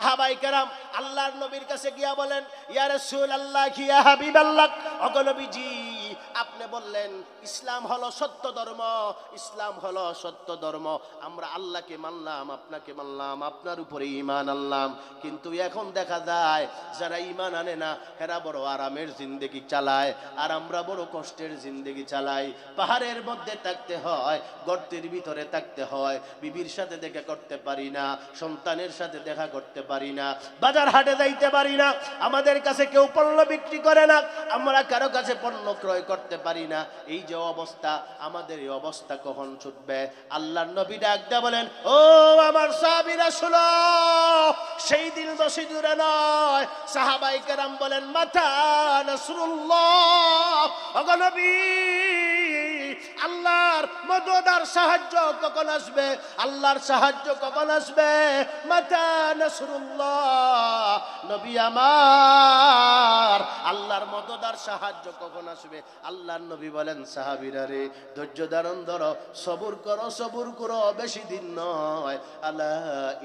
সাহাবায়ে কেরাম আল্লাহর নবীর কাছে গিয়া বলেন, ইয়া রাসূলুল্লাহ, ইয়া হাবিবাল্লাহ, ওগো নবীজি, আপনি বললেন ইসলাম হলো সত্য ধর্ম, ইসলাম হলো সত্য ধর্ম। আমরা আল্লাহকে মানলাম, আপনাকে মানলাম, আপনার উপরে ঈমান আনলাম, কিন্তু এখন দেখা যায় যারা ঈমান আনে না এরা বড় আরামের জিন্দেগি চালায়, আর আমরা বড় কষ্টের জিন্দেগি চালাই। পাহাড়ের মধ্যে থাকতে হয়, গর্তের ভিতরে থাকতে হয়, বিবির সাথে দেখা করতে পারি না, সন্তানের সাথে দেখা করতে পারি না, বাজার হাটে যাইতে পারি না, আমাদের কাছে কেউ পণ্য বিক্রি করে না, আমরা কারো কাছে পণ্য ক্রয় করতে পারি না। এই যে অবস্থা, আমাদের এই অবস্থা কখন ছুটবে? আল্লাহর নবী ডাক দিয়ে বলেন, ও আমার সাহাবীরা শুনো, সেই দিন বেশি দূরে নয়। সাহাবায়ে কেরাম বলেন, মাতা নাসরুল্লাহ, ওগো নবী, আল্লাহর মদদ আর সাহায্য কখন আসবে? আল্লাহর সাহায্য কখন আসবে? মাতা নাসরুল্লাহ, নবী আমার, আল্লাহর মদদ আর সাহায্য কখন আসবে? আল্লাহর নবী বলেন, সাহাবীরা রে, ধৈর্য ধারণ ধরো, সবুর করো, সবুর করো, বেশি দিন নয়। আলা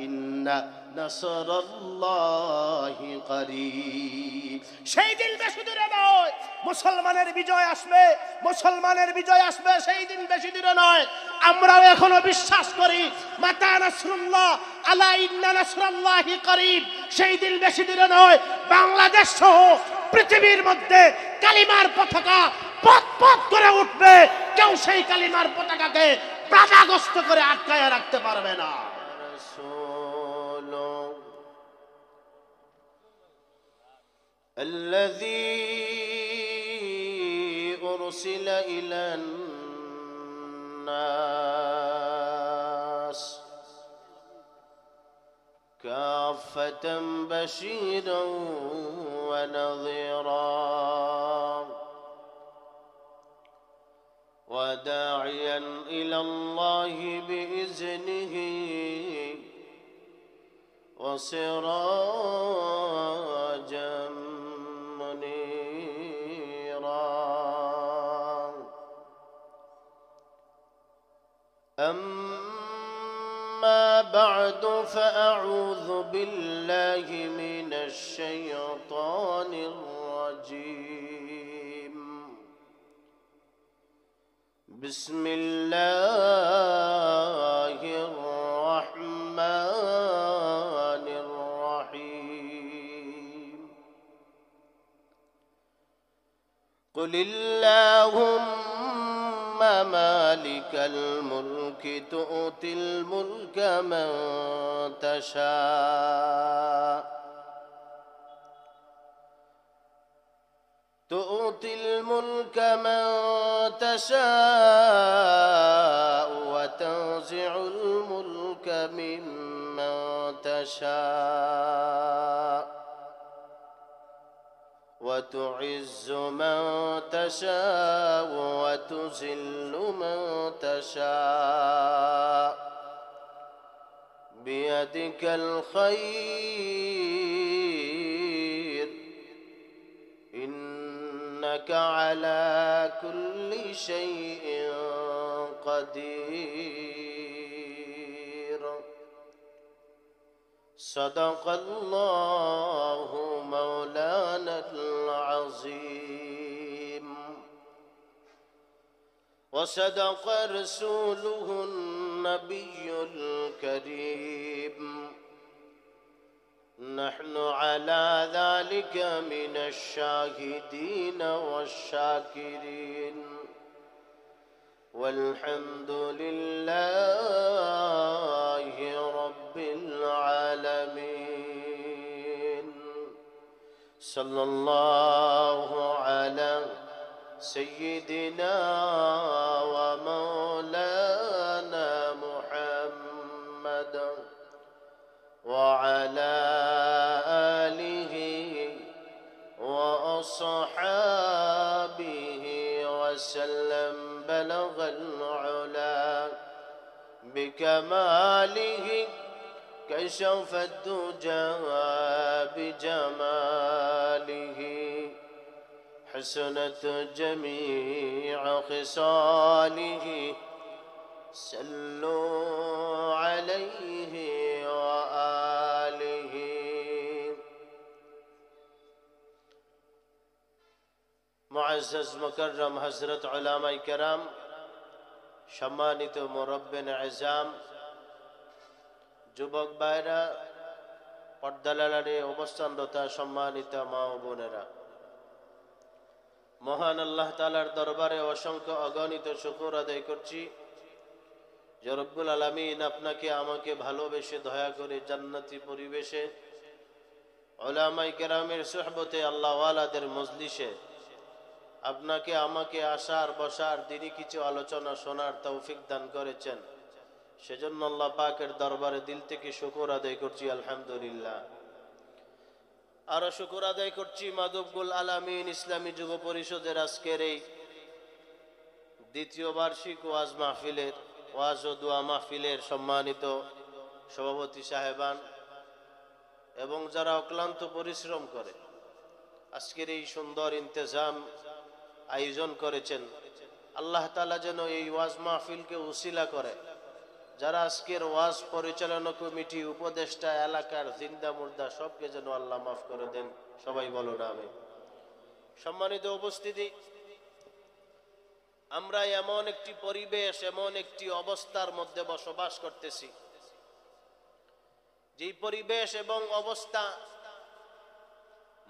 ইন্না নাসরুল্লাহি করিব, সেই দিন বেশি দূরে নয়, মুসলমানের বিজয় আসবে, মুসলমানের বিজয় আসবে, সেই দিন বেশি দূরে নয়। আমরাও এখনো বিশ্বাস করি মাতা নাসরুল্লাহ, আলা ইন্না নাসরুল্লাহি করিব, সেই দিন বেশি দূরে নয়। বাংলাদেশ সহ পৃথিবীর মধ্যে কালিমার পতাকা পথ পথ করে উঠবে, কেউ সেই কালিমার পতাকাকে বাধাগ্রস্ত করে আটকায় রাখতে পারবে না। الذي أرسل إلى الناس كافة بشيرا ونذيرا وداعيا إلى الله بإذنه وسراجا أما بعد فأعوذ بالله من الشيطان الرجيم. بسم الله الرحمن الرحيم. قل اللهم مالك الملك تؤتي الملك من تشاء، تؤتي الملك من تشاء وتنزع الملك ممن تشاء وتعز من تشاء وتذل من تشاء بيدك الخير إنك على كل شيء قدير. صدق الله مولانا العظيم وصدق رسوله النبي الكريم. نحن على ذلك من الشاهدين والشاكرين والحمد لله رب العالمين. صلى الله على سيدنا ومولانا محمد وعلى آله وأصحابه وسلم. بلغ العلا بكماله كشف الدجى بجماله حسنت جميع خصاله. صلوا عليه وآله মুআজ্জাজ মুকাররম হযরত উলামায়ে কেরাম, সম্মানিত মুরব্বিন আযম, যুবক ভাইরা, পর্দালালে অবস্থানরত সম্মানিত মা ও বোনেরা, মহান আল্লাহ তাআলার দরবারে অসংখ্য অগণিত শুকর আদায় করছি যে রব্বুল আলামিন আপনাকে আমাকে ভালোবেসে দয়া করে জান্নাতি পরিবেশে উলামায়ে কেরামের সুহবতে আল্লাহওয়ালাদের মজলিসে আপনাকে আমাকে আসার বসার দিনই কিছু আলোচনা শোনার তৌফিক দান করেছেন। সেজন্য আল্লাহ পাকের দরবারে দিল থেকে শুকর আদায় করছি, আলহামদুলিল্লাহ। আরো শুকর আদায় করছি মাদবুল আলামিন ইসলামী যুব পরিষদের আজকের এই দ্বিতীয় বার্ষিক ওয়াজ মাহফিলের, ওয়াজ ও দোয়া মাহফিলের সম্মানিত সভাপতি সাহেবান এবং যারা অক্লান্ত পরিশ্রম করে আজকের এই সুন্দর ইন্তেজাম আয়োজন করেছেন। আল্লাহ তাআলা যেন এই ওয়াজ মাহফিলকে উসিলা করে যারা আজকের ওয়াজ পরিচালনা কমিটি, উপদেষ্টা, এলাকার জিন্দা মুর্দা সবকে যেন আল্লাহ মাফ করে দেন। সবাই বলুন আমিন। সম্মানিত উপস্থিতি, আমরা এমন একটি পরিবেশ, এমন একটি অবস্থার মধ্যে বসবাস করতেছি, যেই পরিবেশ এবং অবস্থা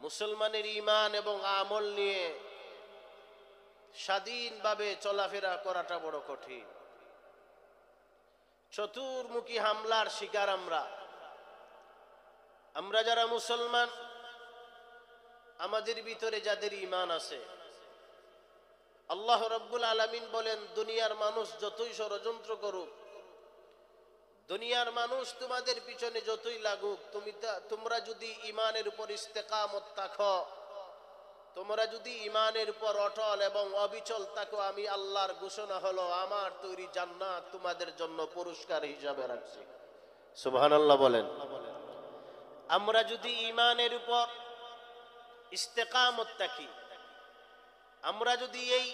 মুসলমানের ঈমান এবং আমল নিয়ে স্বাধীনভাবে চলাফেরা করাটা বড় কঠিন। চতুর্মুখী হামলার শিকার আমরা যারা মুসলমান, আমাদের ভিতরে যাদের ঈমান আছে, আল্লাহ রাব্বুল আলামিন বলেন দুনিয়ার মানুষ যতই ষড়যন্ত্র করুক, দুনিয়ার মানুষ তোমাদের পিছনে যতই লাগুক, তোমরা যদি ঈমানের উপর ইস্তেকামত থাকো, তোমরা যদি ঈমানের উপর অটল এবং অবিচল থাকো, আমি আল্লাহর ঘোষণা হলো আমার তৈরি জান্নাত তোমাদের জন্য পুরস্কার হিসাবে রাখছি। সুবহানাল্লাহ বলেন। আমরা যদি ঈমানের উপর ইস্তেকামত থাকি, আমরা যদি এই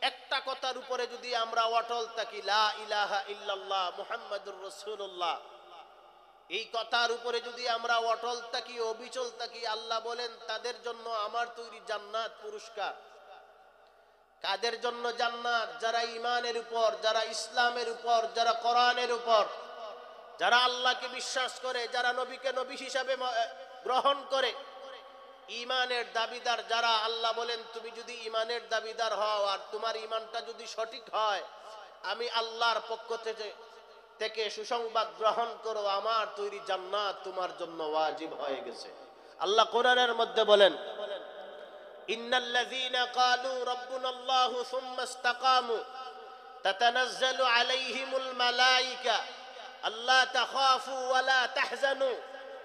একটা কথার উপরে যদি আমরা অটল থাকি, লা ইলাহা ইল্লাল্লাহ মুহাম্মাদুর রাসূলুল্লাহ, এই কথার উপরে যদি আমরা অটল থাকি, অবিচল থাকি, আল্লাহ বলেন তাদের জন্য আমার তৈরি জান্নাত পুরস্কার। কাদের জন্য জান্নাত? যারা ঈমানের উপর, যারা ইসলামের উপর, যারা কোরআনের উপর, যারা আল্লাহকে বিশ্বাস করে, যারা নবীকে নবী হিসাবে গ্রহণ করে, ঈমানের দাবিদার যারা। আল্লাহ বলেন তুমি যদি ঈমানের দাবিদার হও আর তোমার ঈমানটা যদি সঠিক হয়, আমি আল্লাহর পক্ষ থেকে সুসংবাদ গ্রহণ করো, আমার তৈরি জান্নাত তোমার জন্য ওয়াজিব হয়ে গেছে। আল্লাহ কোরআনের মধ্যে বলেন, ইন্নাল্লাযীনা ক্বালু রাব্বুনাল্লাহু সুম্মা ইসতাকামু তাতানাজ্জালু আলাইহিমুল মালায়েকা আল্লা তাখাফু ওয়া লা তাহজানু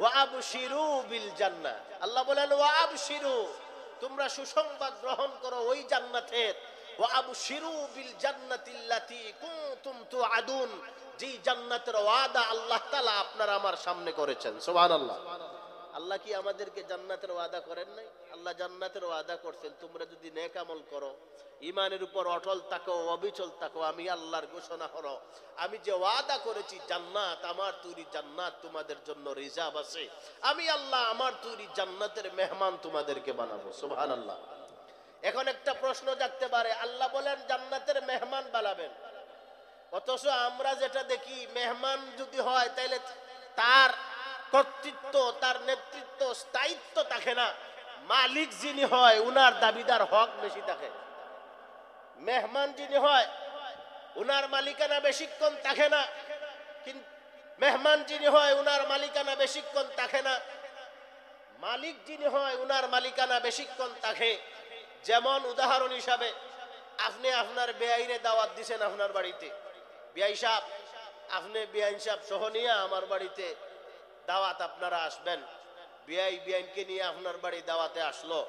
ওয়া আবশিরু বিল জান্নাহ। আল্লাহ বলেন ওয়া আবশিরু, তোমরা সুসংবাদ গ্রহণ করো ওই জান্নাতের, ওয়া আবশিরু বিল জান্নাতিল্লাতী কুনতুম তুআদুন, যে জান্নাতের ওয়াদা আল্লাহ তাআলা আপনারা আমার সামনে করেছেন। সুবহানাল্লাহ। আল্লাহ কি আমাদেরকে জান্নাতের ওয়াদা করেন নাই? আল্লাহ জান্নাতের ওয়াদা করছেন, তোমরা যদি নেক আমল করো, ঈমানের উপর অটল থাকো, অবিচল থাকো, আমি আল্লাহর ঘোষণা হলো আমি যে ওয়াদা করেছি জান্নাত, আমার তৈরি জান্নাত তোমাদের জন্য রিজার্ভ আছে। আমি আল্লাহ আমার তৈরি জান্নাতের মেহমান তোমাদেরকে বানাবো। সুবহানাল্লাহ। এখন একটা প্রশ্ন জাগতে পারে, আল্লাহ বলেন জান্নাতের মেহমান বানাবেন, অথচ আমরা যেটা দেখি মেহমান যদি হয় তাহলে তার কর্তৃত্ব, তার নেতৃত্ব, স্থায়িত্ব থাকে না। মালিক যিনি হয় উনার দাবিদার হক বেশি থাকে। মেহমান যিনি হয় উনার মালিকানা বেশিক্ষণ থাকে না, কিন্তু মেহমান যিনি হয় উনার মালিকানা বেশিক্ষণ থাকে না। মালিক যিনি হয় উনার মালিকানা বেশিক্ষণ থাকে। যেমন উদাহরণ হিসাবে আপনি আপনার বেআইনে দাওয়াত দিছেন আপনার বাড়িতে, বিআই সাহেব, আপনি বিআইন সাহেব সহ নিয়ে আমার বাড়িতে দাওয়াত আপনারা আসবেন। বিআইনকে নিয়ে আপনার বাড়ি দাওয়াতে আসলো।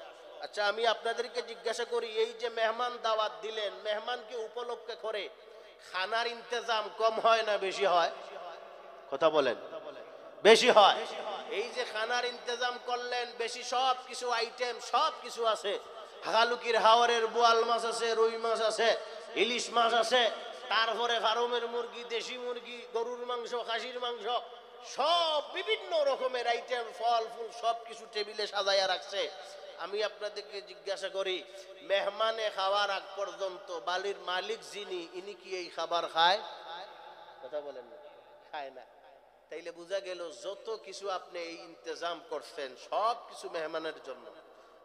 আচ্ছা, আমি আপনাদেরকে জিজ্ঞাসা করি, এই যে মেহমান দাওয়াত দিলেন, মেহমানকে উপলক্ষে করে খানার ইন্তজাম কম হয় না বেশি হয়? কথা বলেন। বেশি হয়। এই যে খানার ইন্তজাম করলেন, বেশি সব কিছু আইটেম সব কিছু আছে, হাগালুকির হাওরের বোয়াল মাছ আছে, রুই মাছ আছে, ইলিশ মাছ আছে, তারপরে ফার্মের মুরগি, দেশি মুরগি, গরুর মাংস, খাসির মাংস, সব বিভিন্ন রকমের আইটেম, ফল ফুল সব কিছু টেবিলে সাজাইয়া রাখছে। আমি আপনাদেরকে জিজ্ঞাসা করি, মেহমানে খাওয়ার আগ পর্যন্ত বাড়ির মালিক যিনি, ইনি কি এই খাবার খায়? কথা বলেন না, খায় না। তাইলে বোঝা গেল যত কিছু আপনি এই ইন্তজাম করছেন সব কিছু মেহমানের জন্য।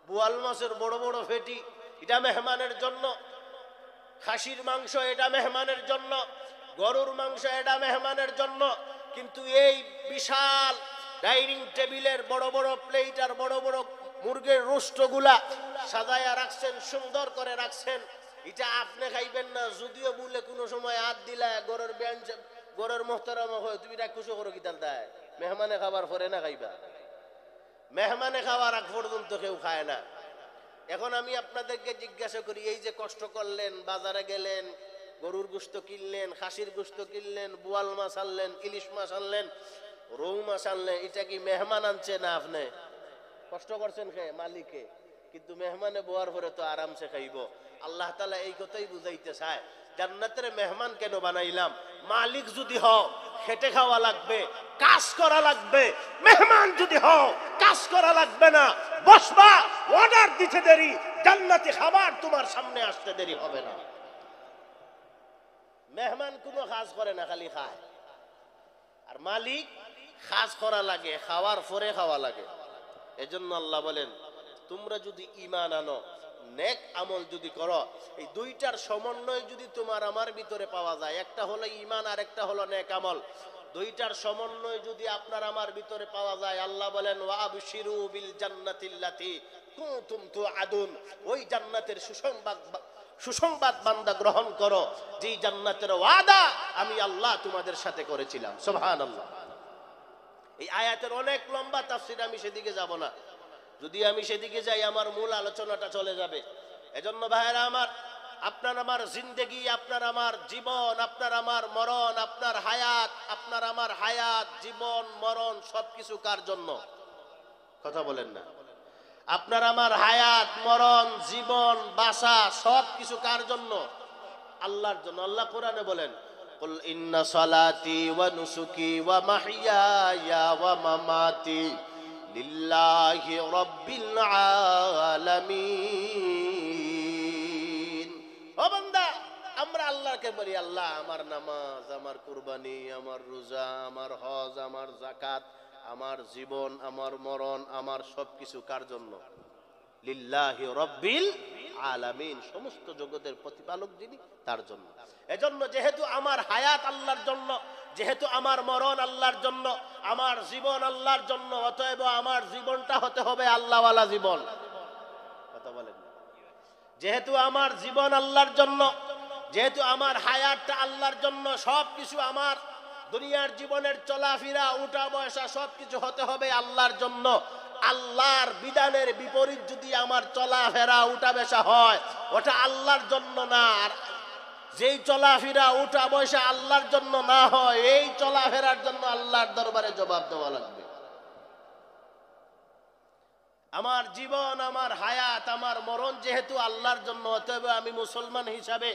বোয়াল মাছের বড় বড় ফেটি, এটা মেহমানের জন্য। খাসির মাংস, এটা মেহমানের জন্য। গরুর মাংস, এটা মেহমানের জন্য। কিন্তু এই বিশাল ডাইনিং টেবিলের বড় বড় প্লেট আর বড় বড় মুরগির রোস্টগুলা সাজায়া রাখছেন, সুন্দর করে রাখছেন, এটা আপনি খাইবেন না। যদিও বলে কোনো সময় হাত দিলা গরুর বেঞ্চ, গরুর মোহতারাম হয়, তুমি এটা খুশি করো, কি তাল দেয়? মেহমানে খাবার পরে না খাইবা? মেহমানে খাওয়ার আগ পর্যন্ত কেউ খায় না। এখন আমি আপনাদেরকে জিজ্ঞাসা করি, এই যে কষ্ট করলেন, বাজারে গেলেন, গরুর গোশত কিনলেন, খাসির গোশত কিনলেন, বোয়াল মাছ আনলেন, ইলিশ মাছ আনলেন, রৌ মাছ আনলেন, এটা কি মেহমান আনছে না আপনি? কষ্ট করছেন খেয়ে মালিকে, কিন্তু মেহমানে বোয়ার পরে তো আরামসে খাইব। আল্লাহ তাআলা এই কথাই বুঝাইতে চায়, জান্নাতের মেহমান কেন বানাইলাম? মালিক যদি হও খেটে খাওয়া লাগবে, কাজ করা লাগবে। মেহমান যদি হও কাজ করা লাগবে না, বসবা, অর্ডার দিতে দেরি, জান্নাতি খাবার তোমার সামনে আসতে দেরি হবে না। মেহমান কোনো কাজ করে না, খালি খায়। আর মালিক কাজ করা লাগে, খাওয়ার পরে খাওয়া লাগে। এজন্য আল্লাহ বলেন, তোমরা যদি ঈমান আনো, নেক আমল যদি করো, এই দুইটার সমন্বয় যদি তোমার আমার ভিতরে পাওয়া যায়, একটা হলো ঈমান আর একটা হলো নেক আমল, দুইটার সমন্বয় যদি আপনার আমার ভিতরে পাওয়া যায়, আল্লাহ বলেন ওয়া আবশিরু বিল জান্নাতিল্লাতী কুনতুম তুআদুন, ওই জান্নাতের সুসংবাদ বান্দা গ্রহণ করো, যেই জান্নাতের ওয়াদা আমি আল্লাহ তোমাদের সাথে করেছিলাম। সুবহানাল্লাহ। এই আয়াতের অনেক লম্বা তাফসীর, আমি সেদিকে যাব না। যদি আমি সেদিকে যাই আমার মূল আলোচনাটা চলে যাবে। এজন্য ভাইয়েরা আমার, আপনার আমার জিন্দেগি, আপনার আমার জীবন, আপনার আমার মরণ, আপনার আমার হায়াত, জীবন মরণ সবকিছু কার জন্য? কথা বলেন না। আপনার আমার হায়াত, মরণ, জীবন, বাসা সবকিছু কার জন্য? আল্লাহর জন্য। আল্লাহ কোরআনে বলেন, কুল ইন্না সালাতি ওয়া নুসুকি ওয়া মাহইয়ায়া ওয়া মামাতি লিল্লাহি রাব্বিল আলামিন। ও বান্দা, আমরা আল্লাহকে বলি, আল্লাহ আমার নামাজ, আমার কুরবানি, আমার রোজা, আমার হজ, আমার যাকাত, আমার জীবন, আমার মরণ, আমার সবকিছু কার জন্য? লিল্লাহি রাব্বিল আলামিন, সমস্ত জগতের প্রতিপালক যিনি, তার জন্য। এজন্য যেহেতু আমার হায়াত আল্লাহর জন্য, যেহেতু আমার মরণ আল্লাহর জন্য, আমার জীবন আল্লাহর জন্য, অতএব আমার জীবনটা হতে হবে আল্লাহওয়ালা জীবন। কথা বলেন। যেহেতু আমার জীবন আল্লাহর জন্য, যেহেতু আমার হায়াতটা আল্লাহর জন্য, সবকিছু আমার দুনিয়ার জীবনের চলাফেরা, উঠা বসা সবকিছু হতে হবে আল্লাহর জন্য। আল্লাহর বিধানের বিপরীত যদি আমার চলাফেরা, উঠা বসা হয়, ওটা আল্লাহর জন্য না। আর যেই চলাফেরা, উঠা বসা আল্লাহর জন্য না হয়, এই চলাফেরার জন্য আল্লাহর দরবারে জবাব দেওয়া লাগবে। আমার জীবন, আমার হায়াত, আমার মরণ যেহেতু আল্লাহর জন্য, অতএব আমি মুসলমান হিসাবে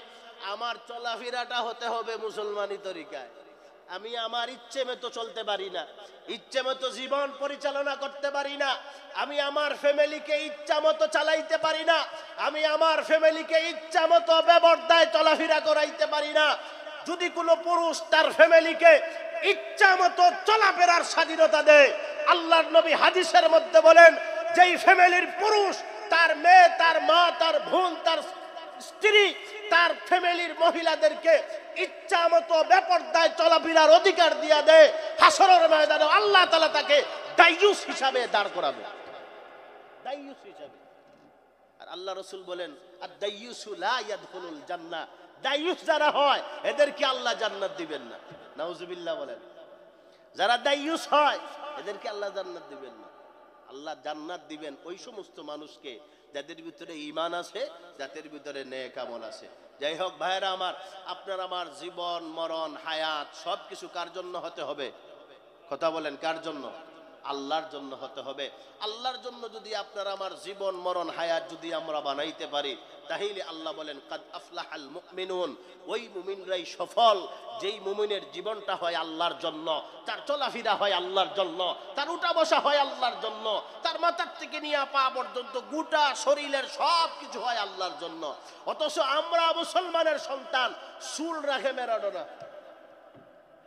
আমার চলাফেরাটা হতে হবে মুসলমানি তরিকায়। আমি আমার ইচ্ছে মতো চলতে পারি না, ইচ্ছে মতো জীবন পরিচালনা করতে পারি না, আমি আমার ফ্যামিলিকে ইচ্ছা মতো চালাইতে পারি না, আমি আমার ফ্যামিলিকে ইচ্ছা মতো বেপরদায় চলাফেরা করাইতে পারি না। যদি কোনো পুরুষ তার ফ্যামিলিকে ইচ্ছা মতো চলাফেরার স্বাধীনতা দেয়, আল্লাহর নবী হাদিসের মধ্যে বলেন, যেই ফ্যামিলির পুরুষ তার মেয়ে, তার মা, তার বোন, তার স্ত্রী, তার ফ্যামিলির মহিলাদেরকে ইচ্ছা মতো বেপরদায় চলাফেরার অধিকার দিয়া দেয়, হাসরের ময়দানে আল্লাহ তাআলা তাকে দাইয়ুস হিসাবে দাঁড় করাবে, দাইয়ুস হিসাবে। আর আল্লাহ রাসূল বলেন, আদ-দাইয়ুসু লা ইয়াদখুলুল জান্নাহ, দাইয়ুস যারা হয় এদেরকে আল্লাহ জান্নাত দিবেন না। নাউজুবিল্লাহ বলেন। যারা দাইয়ুস হয় এদেরকে আল্লাহ জান্নাত দিবেন না। আল্লাহ জান্নাত দিবেন ওই সমস্ত মানুষকে যাদের ভিতরে ঈমান আছে, যাদের ভিতরে নেক আমল আছে। যাই হোক ভাইরা আমার, আপনার আমার জীবন, মরণ, হায়াত সবকিছু কার জন্য হতে হবে? কথা বলেন, কার জন্য? আল্লাহর জন্য হতে হবে। আল্লাহর জন্য যদি আপনার আমার জীবন মরণ হায়াত যদি আমরা বানাইতে পারি, তাহলে আল্লাহ বলেন কাদ আফলাহাল মুমিনুন, ওই মুমিনরাই সফল যেই মুমিনের জীবনটা হয় আল্লাহর জন্য, তার চলাফেরা হয় আল্লাহর জন্য, তার উঠা বসা হয় আল্লাহর জন্য, তার মাথার থেকে নিয়ে পা পর্যন্ত গোটা শরীরের সব কিছু হয় আল্লাহর জন্য। অথচ আমরা মুসলমানের সন্তান চুল রাখে ম্যারাডোনা,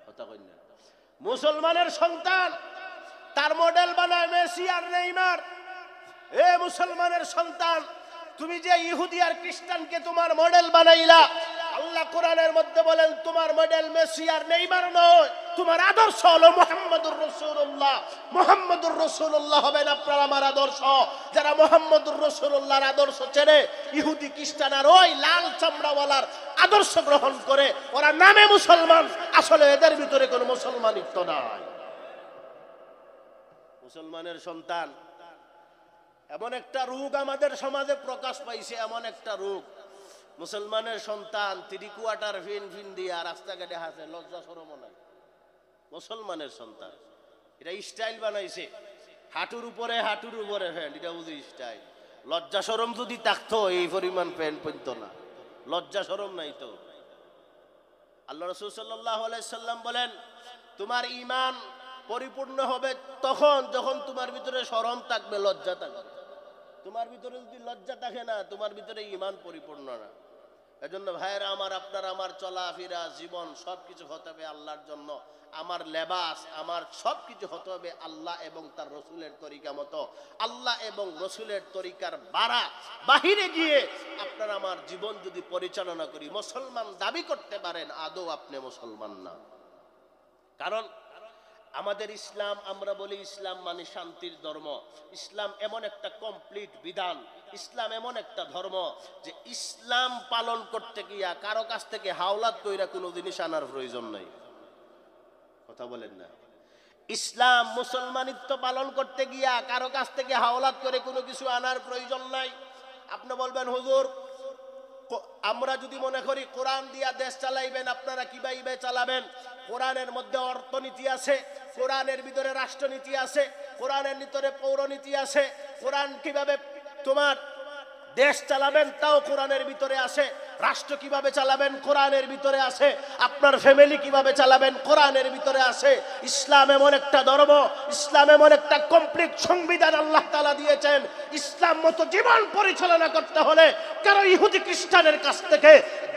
কথা কই না, মুসলমানের সন্তান তার মডেল বানায় মেসি আর নেইমার। এ মুসলমানের সন্তান, তুমি যে ইহুদি আর খ্রিস্টানকে তোমার মডেল বানাইলা, আল্লাহ কোরআনের মধ্যে বলেন তোমার মডেল মেসি আর নেইমার নয়, তোমার আদর্শ হলো মুহাম্মদুর রাসূলুল্লাহ। মুহাম্মদুর রাসূলুল্লাহ হবেন আপনার আমার আদর্শ। যারা মুহাম্মদুর রাসূলুল্লাহর আদর্শ ছেড়ে ইহুদি খ্রিস্টান আর ওই লাল চামড়াওয়ালার আদর্শ গ্রহণ করে, ওরা নামে মুসলমান, আসলে এদের ভিতরে কোনো মুসলমানিত্ব নাই। মুসলমানের সন্তান এমন একটা রোগ আমাদের সমাজে প্রকাশ পাইছে, এমন একটা রোগ, মুসলমানের সন্তান 3 কোয়ার্টার ফিন দিয়া রাস্তাঘাটে হাসে, লজ্জা শরম নাই। মুসলমানের সন্তান এটা স্টাইল বানাইছে, হাঁটুর উপরে প্যান্ট, এটা বুঝি স্টাইল। লজ্জা শরম যদি থাকতো এই পরিমাণ প্যান্ট পরত না, লজ্জা শরম নাই তো। আল্লাহ রাসূল সাল্লাল্লাহু আলাইহি সাল্লাম বলেন তোমার ঈমান পরিপূর্ণ হবে তখন যখন তোমার ভিতরে শরম থাকবে, লজ্জা থাকবে। তোমার ভিতরে যদি লজ্জা থাকে না, তোমার ভিতরে ঈমান পরিপূর্ণ না। এজন্য ভাইয়েরা আমার, আপনার আমার চলাফেরা জীবন সবকিছু হতে হবে আল্লাহর জন্য। আমার লেবাস, আমার সবকিছু হতে হবে আল্লাহ এবং তার রসুলের তরিকা মতো। আল্লাহ এবং রসুলের তরিকার বাহিরে গিয়ে আপনার আমার জীবন যদি পরিচালনা করি, মুসলমান দাবি করতে পারেন, আদৌ আপনি মুসলমান না। কারণ আমাদের ইসলাম, আমরা বলি ইসলাম মানে শান্তির ধর্ম। ইসলাম এমন একটা কমপ্লিট বিধান, ইসলাম এমন একটা ধর্ম যে ইসলাম পালন করতে গিয়া কারো কাছ থেকে হাওলাত কইরা কোনো জিনিস আনার প্রয়োজন নাই। কথা বলেন না? ইসলাম মুসলমানিত্ব পালন করতে গিয়া কারো কাছ থেকে হাওলাত করে কোনো কিছু আনার প্রয়োজন নাই। আপনি বলবেন হুজুর আমরা যদি মনে করি কোরআন দিয়া দেশ চালাইবেন, আপনারা কিভাবে চালাবেন? কোরআনের মধ্যে অর্থনীতি আছে, কোরআনের ভিতরে রাষ্ট্রনীতি আছে, কোরআনের ভিতরে পৌরনীতি আছে। কোরআন কিভাবে তোমার দেশ চালাবেন তাও কোরআনের ভিতরে আছে, রাষ্ট্র কিভাবে চালাবেন কোরআনের ভিতরে আছে, আপনার ফ্যামিলি কিভাবে চালাবেন কোরআনের ভিতরে আছে। ইসলাম এমন একটা ধর্ম, ইসলাম এমন একটা কমপ্লিট সংবিধান আল্লাহ তাআলা দিয়েছেন। ইসলাম মতো জীবন পরিচালনা করতে হলে কারো ইহুদি খ্রিস্টানের কাছ থেকে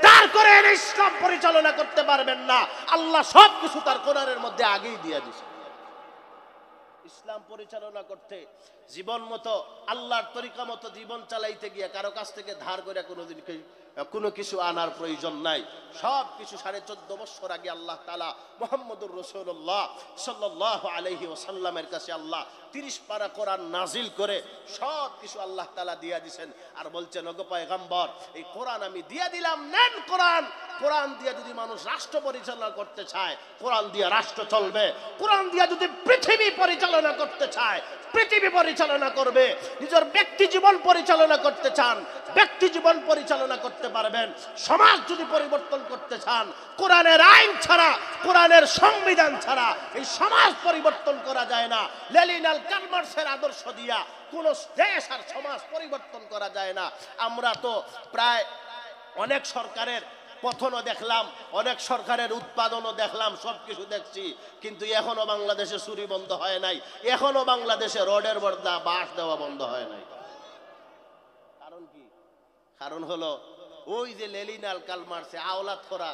দাঁড় করে এনে ইসলাম পরিচালনা করতে পারবেন না। আল্লাহ সব কিছু তার কোরআনের মধ্যে আগেই দিয়ে দিয়েছে। ইসলাম পরিচালনা করতে জীবন মতো আল্লাহর তরিকা মতো জীবন চালাইতে গিয়ে কারো কাছ থেকে ধার করে কোনো কিছু আনার প্রয়োজন নাই। সব কিছু 14.5 বছর আগে আল্লাহ তাআলা মুহাম্মদুর রাসূলুল্লাহ সাল্লাল্লাহু আলাইহি ওয়াসাল্লামের কাছে আল্লাহ 30 পারা কোরআন নাজিল করে সব কিছু আল্লাহ তাআলা দিয়া দিয়েছেন। আর বলছেন ওগো পয়গম্বর, এই কোরআন আমি দিয়া দিলাম, নেন কোরআন। কোরআন দিয়ে যদি মানুষ রাষ্ট্র পরিচালনা করতে চায়, কোরআন দিয়ে রাষ্ট্র চলবে। কোরআন দিয়ে যদি পৃথিবী পরিচালনা করতে চায়, পৃথিবী পরিচালনা করবে। নিজের ব্যক্তি জীবন পরিচালনা করতে চান, ব্যক্তি জীবন পরিচালনা করতে পারবেন। সমাজ যদি পরিবর্তন করতে চান, কোরআনের আইন ছাড়া, কোরআনের সংবিধান ছাড়া এই সমাজ পরিবর্তন করা যায় না। লেনিন আর কার্ল মার্ক্সের আদর্শ দিয়া কোন দেশ আর সমাজ পরিবর্তন করা যায় না। আমরা তো প্রায় অনেক সরকারের পতনও দেখলাম, অনেক সরকারের উৎপাদনও দেখলাম, সবকিছু দেখছি, কিন্তু এখনো বাংলাদেশে চুরি বন্ধ হয় নাই, এখনো বাংলাদেশে রোডের বদলা বাস দেওয়া বন্ধ হয় নাই। কারণ কি? কারণ হলো ওই যে লেনিন আর কার্ল মার্ক্সে আওলাদ করা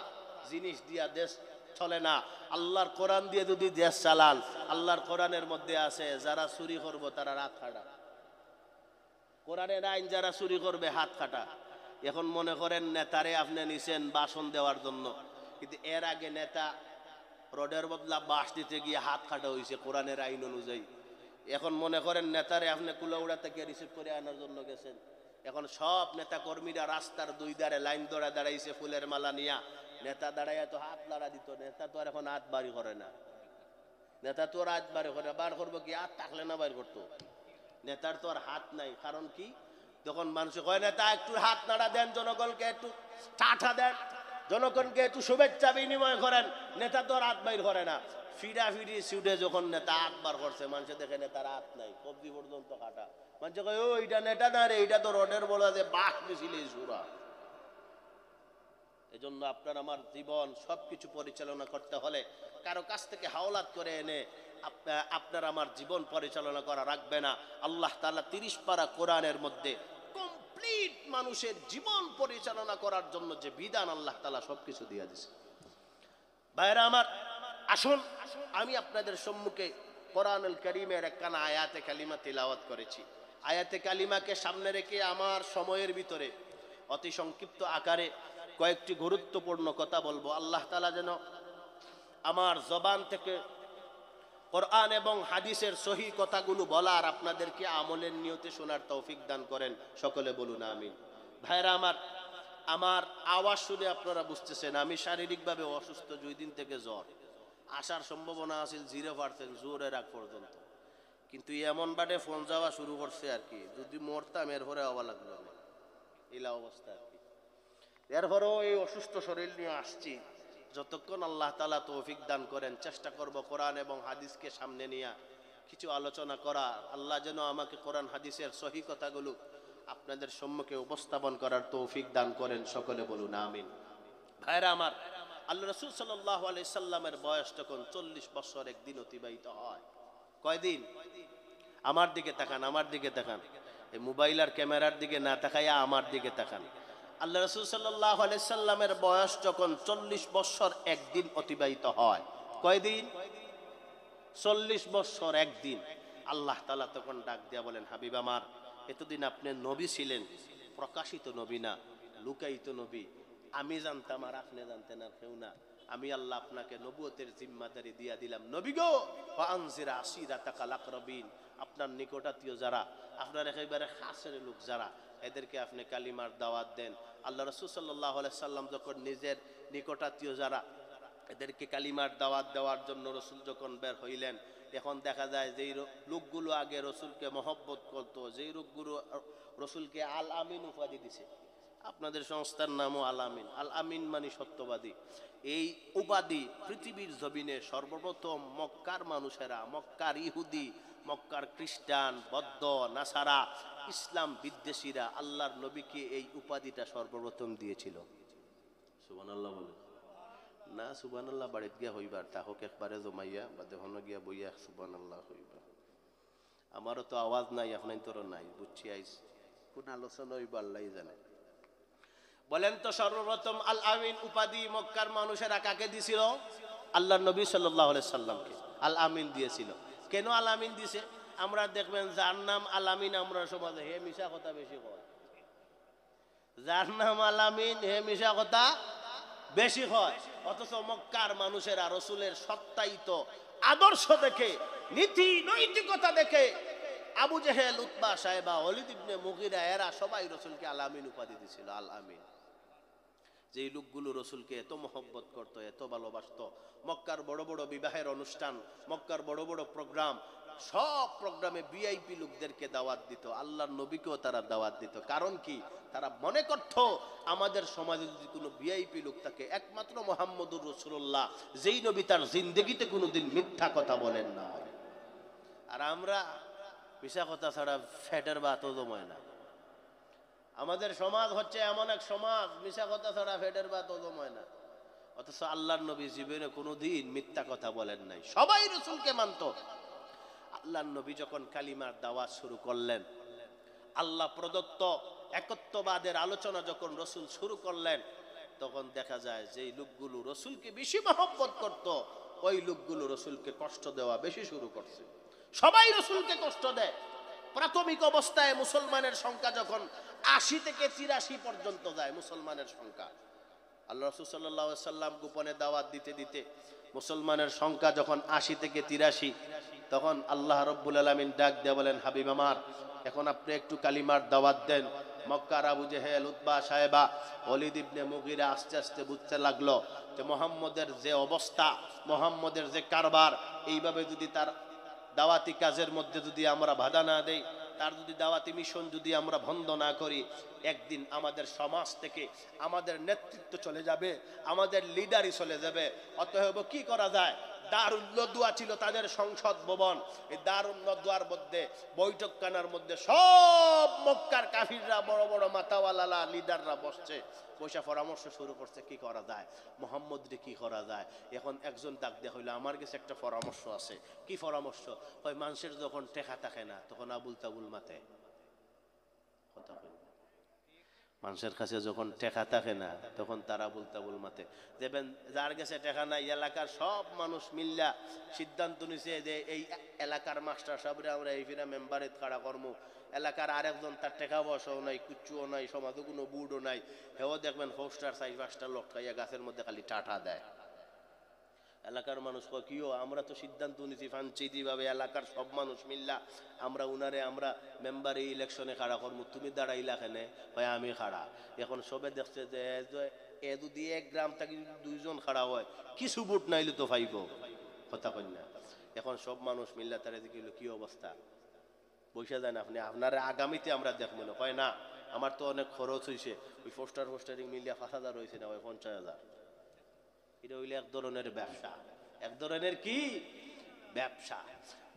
জিনিস দিয়া দেশ চলে না। আল্লাহর কোরআন দিয়ে যদি দেশ চালান, আল্লাহর কোরআনের মধ্যে আছে যারা চুরি করবো তারা রাত কাটা, কোরআনের আইন যারা চুরি করবে হাত কাটা। এখন মনে করেন নেতারে আপনি নিছেন ভাষণ দেওয়ার জন্য, কিন্তু এর আগে নেতা রোডের বদলা বাস দিতে গিয়ে হাত কাটা হয়েছে কোরআনের আইন অনুযায়ী। এখন মনে করেন নেতারে আপনি কুলাউড়া থেকে রিসিভ করে আনার জন্য গেছেন, এখন সব নেতা কর্মীরা রাস্তার দুই ধারে লাইন ধরে দাঁড়াইছে ফুলের মালা নিয়া। নেতা দাঁড়াইয়া তো হাত লাড়া দিত, নেতা তো আর এখন হাত বাড়ি করে না, নেতা তো আর হাত বাড়ি করে, বার করবো কি? হাত থাকলে না বাইর করতো। নেতার তো আর হাত নাই। কারণ কি? যখন মানুষ কয় নেতা একটু হাত নাড়া দেন, জনগণকে একটু টাটা দেন, জনগণকে একটু শুভেচ্ছা বিনিময় করেন, নেতা তো আর হাত বাইর করে না। ফিডা ফিডি সিউডে যখন নেতা আটবার করছে মানুষে দেখে নেতার হাত নাই কবজি পর্যন্ত কাটা মানুষে কয় ও এটা নেতা না রে, এটা তো রডের বলা যে বাঘ মিছিল এই সুরা। এজন্য আপনার আমার জীবন সবকিছু পরিচালনা করতে হলে কারো কাছ থেকে হাওলাত করে এনে আপনার আমার জীবন পরিচালনা করা রাখবে না। আল্লাহ তাআলা 30 পারা কোরআনের মধ্যে কমপ্লিট মানুষের জীবন পরিচালনা করার জন্য যে বিধান আল্লাহ তাআলা সবকিছু দিয়ে দিয়েছে। ভাইরা আমার, আসুন আমি আপনাদের সম্মুখে কোরআনুল কারীমের একখানা আয়াতে কালিমা তিলাওয়াত করেছি। আয়াতে কালিমাকে সামনে রেখে আমার সময়ের ভিতরে অতি সংক্ষিপ্ত আকারে কয়েকটি গুরুত্বপূর্ণ কথা বলবো। আল্লাহ তাআলা যেন আমার জবান থেকে কোরআন এবং হাদিসের সহি কথাগুলো বলার আপনাদেরকে আমলের নিয়তে শোনার তৌফিক দান করেন। সকলে বলুন আমিন। ভাইরা আমার, আমার আওয়াজ শুনে আপনারা বুঝতেছেন আমি শারীরিকভাবে অসুস্থ। 2 দিন থেকে জ্বর আসার সম্ভাবনা আছিল 0% জোরের আগ পর্যন্ত, কিন্তু এমন বাটে ফোন যাওয়া শুরু করছে আর কি, যদি মরতাম এরপরে হওয়া লাগলো না, এলা অবস্থা আর কি। এরপরেও এই অসুস্থ শরীর নিয়ে আসছি। যতক্ষণ আল্লাহ তাআলা তৌফিক দান করেন চেষ্টা করব কোরআন এবং হাদিসকে সামনে নিয়ে কিছু আলোচনা করা। আল্লাহ যেন আমাকে কোরআন হাদিসের সহি কথাগুলো আপনাদের সম্মুখে উপস্থাপন করার তৌফিক দান করেন। সকলে বলুন আমিন। ভাইরা আমার, আল্লাহ রাসূল সাল্লাল্লাহু আলাইহি সাল্লামের বয়স তখন 40 বছর একদিন অতিবাহিত হয়। কয়দিন? আমার দিকে তাকান, আমার দিকে তাকান, এই মোবাইল আর ক্যামেরার দিকে না তাকাইয়া আমার দিকে তাকান। আল্লাহ রাসূল সাল্লাল্লাহু আলাইহি সাল্লামের বয়স যখন 40 বছর একদিন অতিবাহিত হয়। কয়দিন? 40 বছর একদিন। আল্লাহ তাআলা তখন ডাক দিয়া বলেন, হাবিব আমার, এতদিন আপনি নবী ছিলেন, প্রকাশিত নবী না, লুকায়িত নবী। আমি জানতাম আর আপনি জানতেন আর কেউ না। আমি আল্লাহ আপনাকে নবুয়তের জিম্মাদারি দিয়া দিলাম। নবী গো, ফাআনজির আশিরাতাকাল আকরাবিন, আপনার নিকটাত্মীয় যারা, আপনার একেবারে খাসের লোক যারা, এদেরকে আপনি কালিমার দাওয়াত দেন। আল্লাহ রাসূল সাল্লাল্লাহু আলাইহি সাল্লাম যখন নিজের নিকটাত্মীয় যারা, এদেরকে কালিমার দাওয়াত দেওয়ার জন্য রসুল যখন বের হইলেন, এখন দেখা যায় যেই লোকগুলো আগে রসুলকে মহব্বত করতো, যেই লোকগুলো রসুলকে আল আমিন উপাধি দিছে, আপনাদের সংস্থার নামও আল আমিন। আল আমিন মানে সত্যবাদী। এই উপাধি পৃথিবীর জমিনে সর্বপ্রথম মক্কার মানুষেরা, মক্কার ইহুদি, মক্কার খ্রিস্টান, বৌদ্ধ, নাসারা, ইসলাম বিদ্বেষীরা আল্লাহর নবীকে এই উপাধিটা সর্বপ্রথম দিয়েছিল। সুবহানাল্লাহ বলে না, সুবহানাল্লাহ বাড়িতে গিয়া হইবার, তাহক একবারে জমাইয়া বা দেহন গিয়া বইয়া সুবহানাল্লাহ হইবা। আমারও তো আওয়াজ নাই, আপনার তোর নাই, বুঝছি আইস কোন আলোচনা হইবা আল্লাহ জানে। বলেন তো সর্বপ্রথম আল আমিন উপাধি মক্কার মানুষেরা কাকে দিছিল? আল্লাহর নবী সাল্লাল্লাহু আলাইহি সাল্লামকে আল আমিন দিয়েছিল। কেন আল আমিন দিছে? আমরা দেখবেন যার নাম আল আমিন আমরা সমাজে হে মিশা কথা বেশি কয়। যার নাম আল আমিন হে মিশা কথা বেশি হয়। অথচ মক্কার মানুষেরা রসুলের সত্যায়িত আদর্শ দেখে, নীতি নৈতিকতা দেখে আবু জেহেল, উতবা, সাইবা, ওয়ালিদ ইবনে মুগিরা এরা সবাই রসুলকে আল আমিন উপাধি দিছিল। আল আমিন। যেই লোকগুলো রসুলকে এত মহব্বত করত, এত ভালোবাসত, মক্কার বড় বড় বিবাহের অনুষ্ঠান, মক্কার বড় বড় প্রোগ্রাম, সব প্রোগ্রামে ভিআইপি লোকদেরকে দাওয়াত দিত, আল্লাহর নবীকেও তারা দাওয়াত দিত। কারণ কি? তারা মনে করত আমাদের সমাজে যদি কোনো ভিআইপি লোক থাকে একমাত্র মুহাম্মদুর রাসূলুল্লাহ, যেই নবী তার জিন্দেগিতে কোনোদিন মিথ্যা কথা বলেন না। আর আমরা মিশা কথা ছাড়া ফ্যাটের ভাতও জমায় না। আমাদের সমাজ হচ্ছে এমন এক সমাজ, মিশা কথা ছাড়া ফ্যাটের ভাতও জমায় না। অথচ আল্লাহর নবী জীবনে কোনোদিন মিথ্যা কথা বলেন নাই, সবাই রসুলকে মানত। আল্লাহর নবী যখন কালিমার দাওয়াত শুরু করলেন, আল্লাহ প্রদত্ত একত্ববাদের আলোচনা যখন রসুল শুরু করলেন, তখন দেখা যায় যে লোকগুলো রসুলকে বেশি মহব্বত করত, ওই লোকগুলো রসুলকে কষ্ট দেওয়া বেশি শুরু করছে। সবাই রসুলকে কষ্ট দেয়। প্রাথমিক অবস্থায় মুসলমানের সংখ্যা যখন 80 থেকে 83 পর্যন্ত যায় মুসলমানের সংখ্যা, আল্লাহ রাসূল সাল্লাল্লাহু আলাইহি সাল্লাম গোপনে দাওয়াত দিতে দিতে মুসলমানের সংখ্যা যখন 80 থেকে 83, তখন আল্লাহ রাব্বুল আলামিন ডাক দিয়ে বলেন, হাবিব আমার, এখন আপনি একটু কালিমার দাওয়াত দেন। মক্কার আবু জেহেল, উতবা, সাইবা, ওয়ালিদ ইবনে মুগিরা আস্তে আস্তে বুঝতে লাগলো যে মুহাম্মদের যে অবস্থা, মুহাম্মদের যে কারবার, এইভাবে যদি তার দাওয়াতি কাজের মধ্যে যদি আমরা বাধা না দেই, তার যদি দাওয়াতি মিশন যদি আমরা বন্ধ না করি, একদিন আমাদের সমাজ থেকে আমাদের নেতৃত্ব চলে যাবে, আমাদের লিডারই চলে যাবে। অতএব কি করা যায়? দারুন নদওয়া ছিল তাদের সংসদ ভবন। এই দারুন নদওয়ার মধ্যে বৈঠকখানার মধ্যে সব মক্কার কাফিররা, বড় বড় মাতাওয়ালা লিডাররা বসছে, বসে পরামর্শ শুরু করছে কি করা যায়, মোহাম্মদ রে কি করা যায়। এখন একজন ডাক দেয়া হইলো, আমার কাছে একটা পরামর্শ আছে। কি পরামর্শ? হয় মানুষের যখন টেকা থাকে না তখন আবুল তাবুল মাতে। কথা কই, মানুষের কাছে যখন টেকা থাকে না তখন তারা আবুল তাবুল মাতে। দেখবেন যার কাছে টেকা নাই, এলাকার সব মানুষ মিল্লা সিদ্ধান্ত নিছে যে এই এলাকার মাস্টার সাহেবরা আমরা এই ফিরা মেম্বারে খাড়া করবো। এলাকার আরেকজন তার টেকা বসাও নাই, কুচ্চুও নাই, সমাজে কোনো বুড়ও নাই, হেও দেখবেন পোস্টার 4-5টা লটকাইয়া গাছের মধ্যে খালি টাটা দেয়। এলাকার মানুষ কয় কিও, আমরা তো সিদ্ধান্ত নিছি ফাঞ্চিতি ভাবে এলাকার সব মানুষ মিল্লা আমরা উনারে আমরা মেম্বারে ইলেকশনে খাড়া করবো, তুমি দাঁড়াইলা কেনে? হয় আমি খাড়া। এখন সবে দেখছে যে এ যদি এক গ্রাম থেকে 2জন খাড়া হয় কিছু ভোট নাইলে তো পাইব। কথা কই না? এখন সব মানুষ মিল্লা তারা দেখিল কি অবস্থা, বসে যান আপনি, আপনারা আগামীতে আমরা দেখবো না। হয় না, আমার তো অনেক খরচ হয়েছে, ওই পোস্টারিং মিলিয়া 5,000 হয়েছে না, ওই 50,000। এটা হইলে এক ধরনের ব্যবসা, এক ধরনের কি ব্যবসা।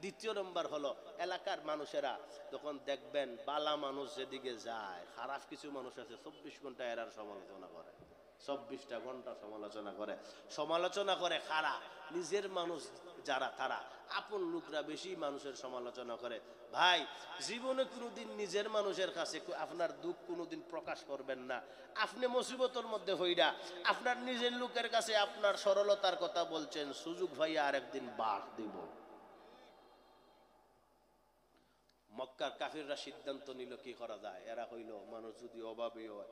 দ্বিতীয় নম্বর হলো এলাকার মানুষেরা যখন দেখবেন বালা মানুষ যেদিকে যায়, খারাপ কিছু মানুষ আছে 24 ঘন্টা এরার সমালোচনা করে, 24টা ঘন্টা সমালোচনা করে খারাপ। নিজের মানুষ যারা তারা আপন লোকরা বেশি মানুষের সমালোচনা করে। ভাই জীবনে কোনোদিন নিজের মানুষের কাছে আপনার দুঃখ কোনোদিন প্রকাশ করবেন না। আপনি মুসিবতের মধ্যে হইরা আপনার নিজের লোকের কাছে আপনার সরলতার কথা বলছেন, সুযোগ ভাই আরেকদিন বাস দিব। মক্কার কাফিররা সিদ্ধান্ত নিল কি করা যায়। এরা হইল মানুষ যদি অভাবী হয়,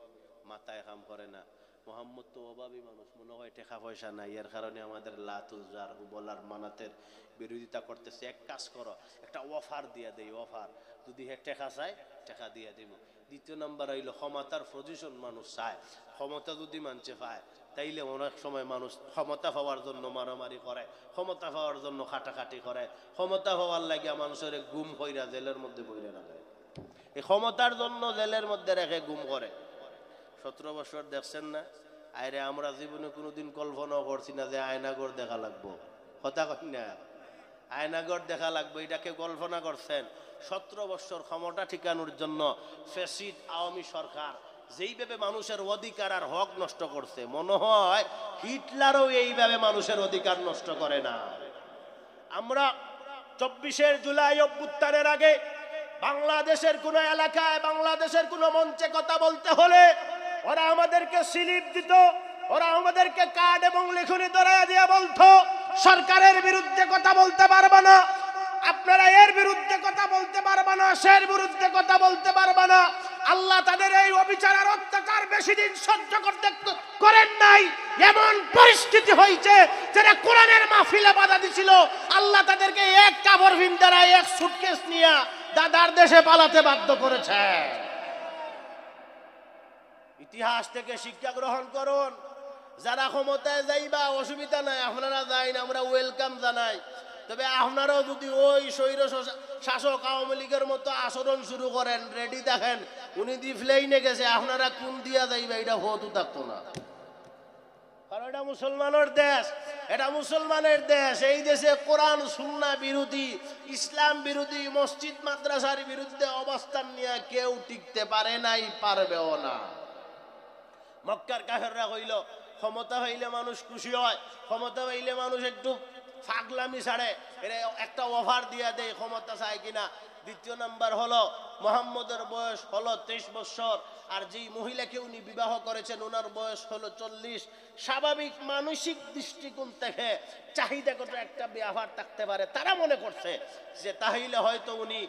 মাথায় কাম করে না, মোহাম্মদ তো অভাবী মানুষ, মনে হয় টাকা পয়সা নাই, এর কারণে আমাদের লাতুল জার হুবলার মানাতের বিরোধিতা করতেছে। এক কাজ করো, একটা অফার দিয়ে দেই, অফার যদি হে টাকা চায় টাকা দিয়ে দিব। দ্বিতীয় নাম্বার হইল ক্ষমতার পজিশন মানুষ চায়, ক্ষমতা যদি মানছে পায় তাইলে অনেক সময় মানুষ ক্ষমতা পাওয়ার জন্য মারামারি করে, ক্ষমতা পাওয়ার জন্য খাটাখাটি করে, ক্ষমতা পাওয়ার লাগিয়া মানুষের গুম কইরা জেলের মধ্যে বইরে রাখে। এই ক্ষমতার জন্য জেলের মধ্যে রেখে গুম করে। 17 বছর দেখছেন না? আরে আমরা জীবনে কোনোদিন কল্পনাও করছি না যে আয়নাগর দেখা লাগবো। কথা কই না? আয়নাগর দেখা লাগবে, এটাকে কল্পনা করছেন? 17 বছর ক্ষমতা ঠিকানোর জন্য ফ্যাসিস্ট আওয়ামী সরকার যেইভাবে মানুষের অধিকার আর হক নষ্ট করছে, মনে হয় হিটলারও এইভাবে মানুষের অধিকার নষ্ট করে না। আমরা 24 জুলাই অভ্যুত্থানের আগে বাংলাদেশের কোন এলাকায়, বাংলাদেশের কোন মঞ্চে কথা বলতে হলে ওরা আমাদেরকে স্লিপ দিত, ওরা আমাদেরকে কার্ড এবং লেখনি ধরায় দিয়ে বলতো সরকারের বিরুদ্ধে কথা বলতে পারবে না, আপনারা এর বিরুদ্ধে কথা বলতে পারবে না, সের বিরুদ্ধে কথা বলতে পারবে না। আল্লাহ তাদের এই অবিচার আর অত্যাচার বেশি দিন সহ্য করতে করেন নাই। এমন পরিস্থিতি হয়েছে যারা কোরআনের মাহফিলে বাধা দিছিল, আল্লাহ তাদেরকে এক কাপড় ভিন্দারা এক সুটকেস নিয়ে দাদার দেশে পালাতে বাধ্য করেছে। ইতিহাস থেকে শিক্ষা গ্রহণ করুন। যারা ক্ষমতায় যাইবা অসুবিধা নাই, আপনারা যাইন, আমরা ওয়েলকাম জানাই। তবে আপনারাও যদি ওই স্বৈর শাসক আওয়ামী লীগের মতো আচরণ শুরু করেন, রেডি দেখেন, উনি দি প্লেনে গেছে, আপনারা কোন দিয়া যাইবা এটা হতু থাকতো না। কারণ এটা মুসলমানের দেশ, এটা মুসলমানের দেশ। এই দেশে কোরআন সুন্নাহ বিরোধী, ইসলাম বিরোধী, মসজিদ মাদ্রাসার বিরুদ্ধে অবস্থান নিয়ে কেউ টিকতে পারে নাই, পারবেও না। মক্কার কাফেররা কইল ক্ষমতা হইলে মানুষ খুশি হয়, ক্ষমতা হইলে মানুষ একটু ফাগলামি ছাড়ে, এর একটা অফার দিয়া দেয় ক্ষমতা চায় কিনা। দ্বিতীয় নাম্বার হলো মুহাম্মদের বয়স হলো 23 বছর, আর যেই মহিলাকে উনি বিবাহ করেছেন ওনার বয়স হলো 40। স্বাভাবিক মানসিক দৃষ্টিকোণ থেকে চাহিদাগত একটা ব্যবহার থাকতে পারে। তারা মনে করছে যে তাহলে হয়তো উনি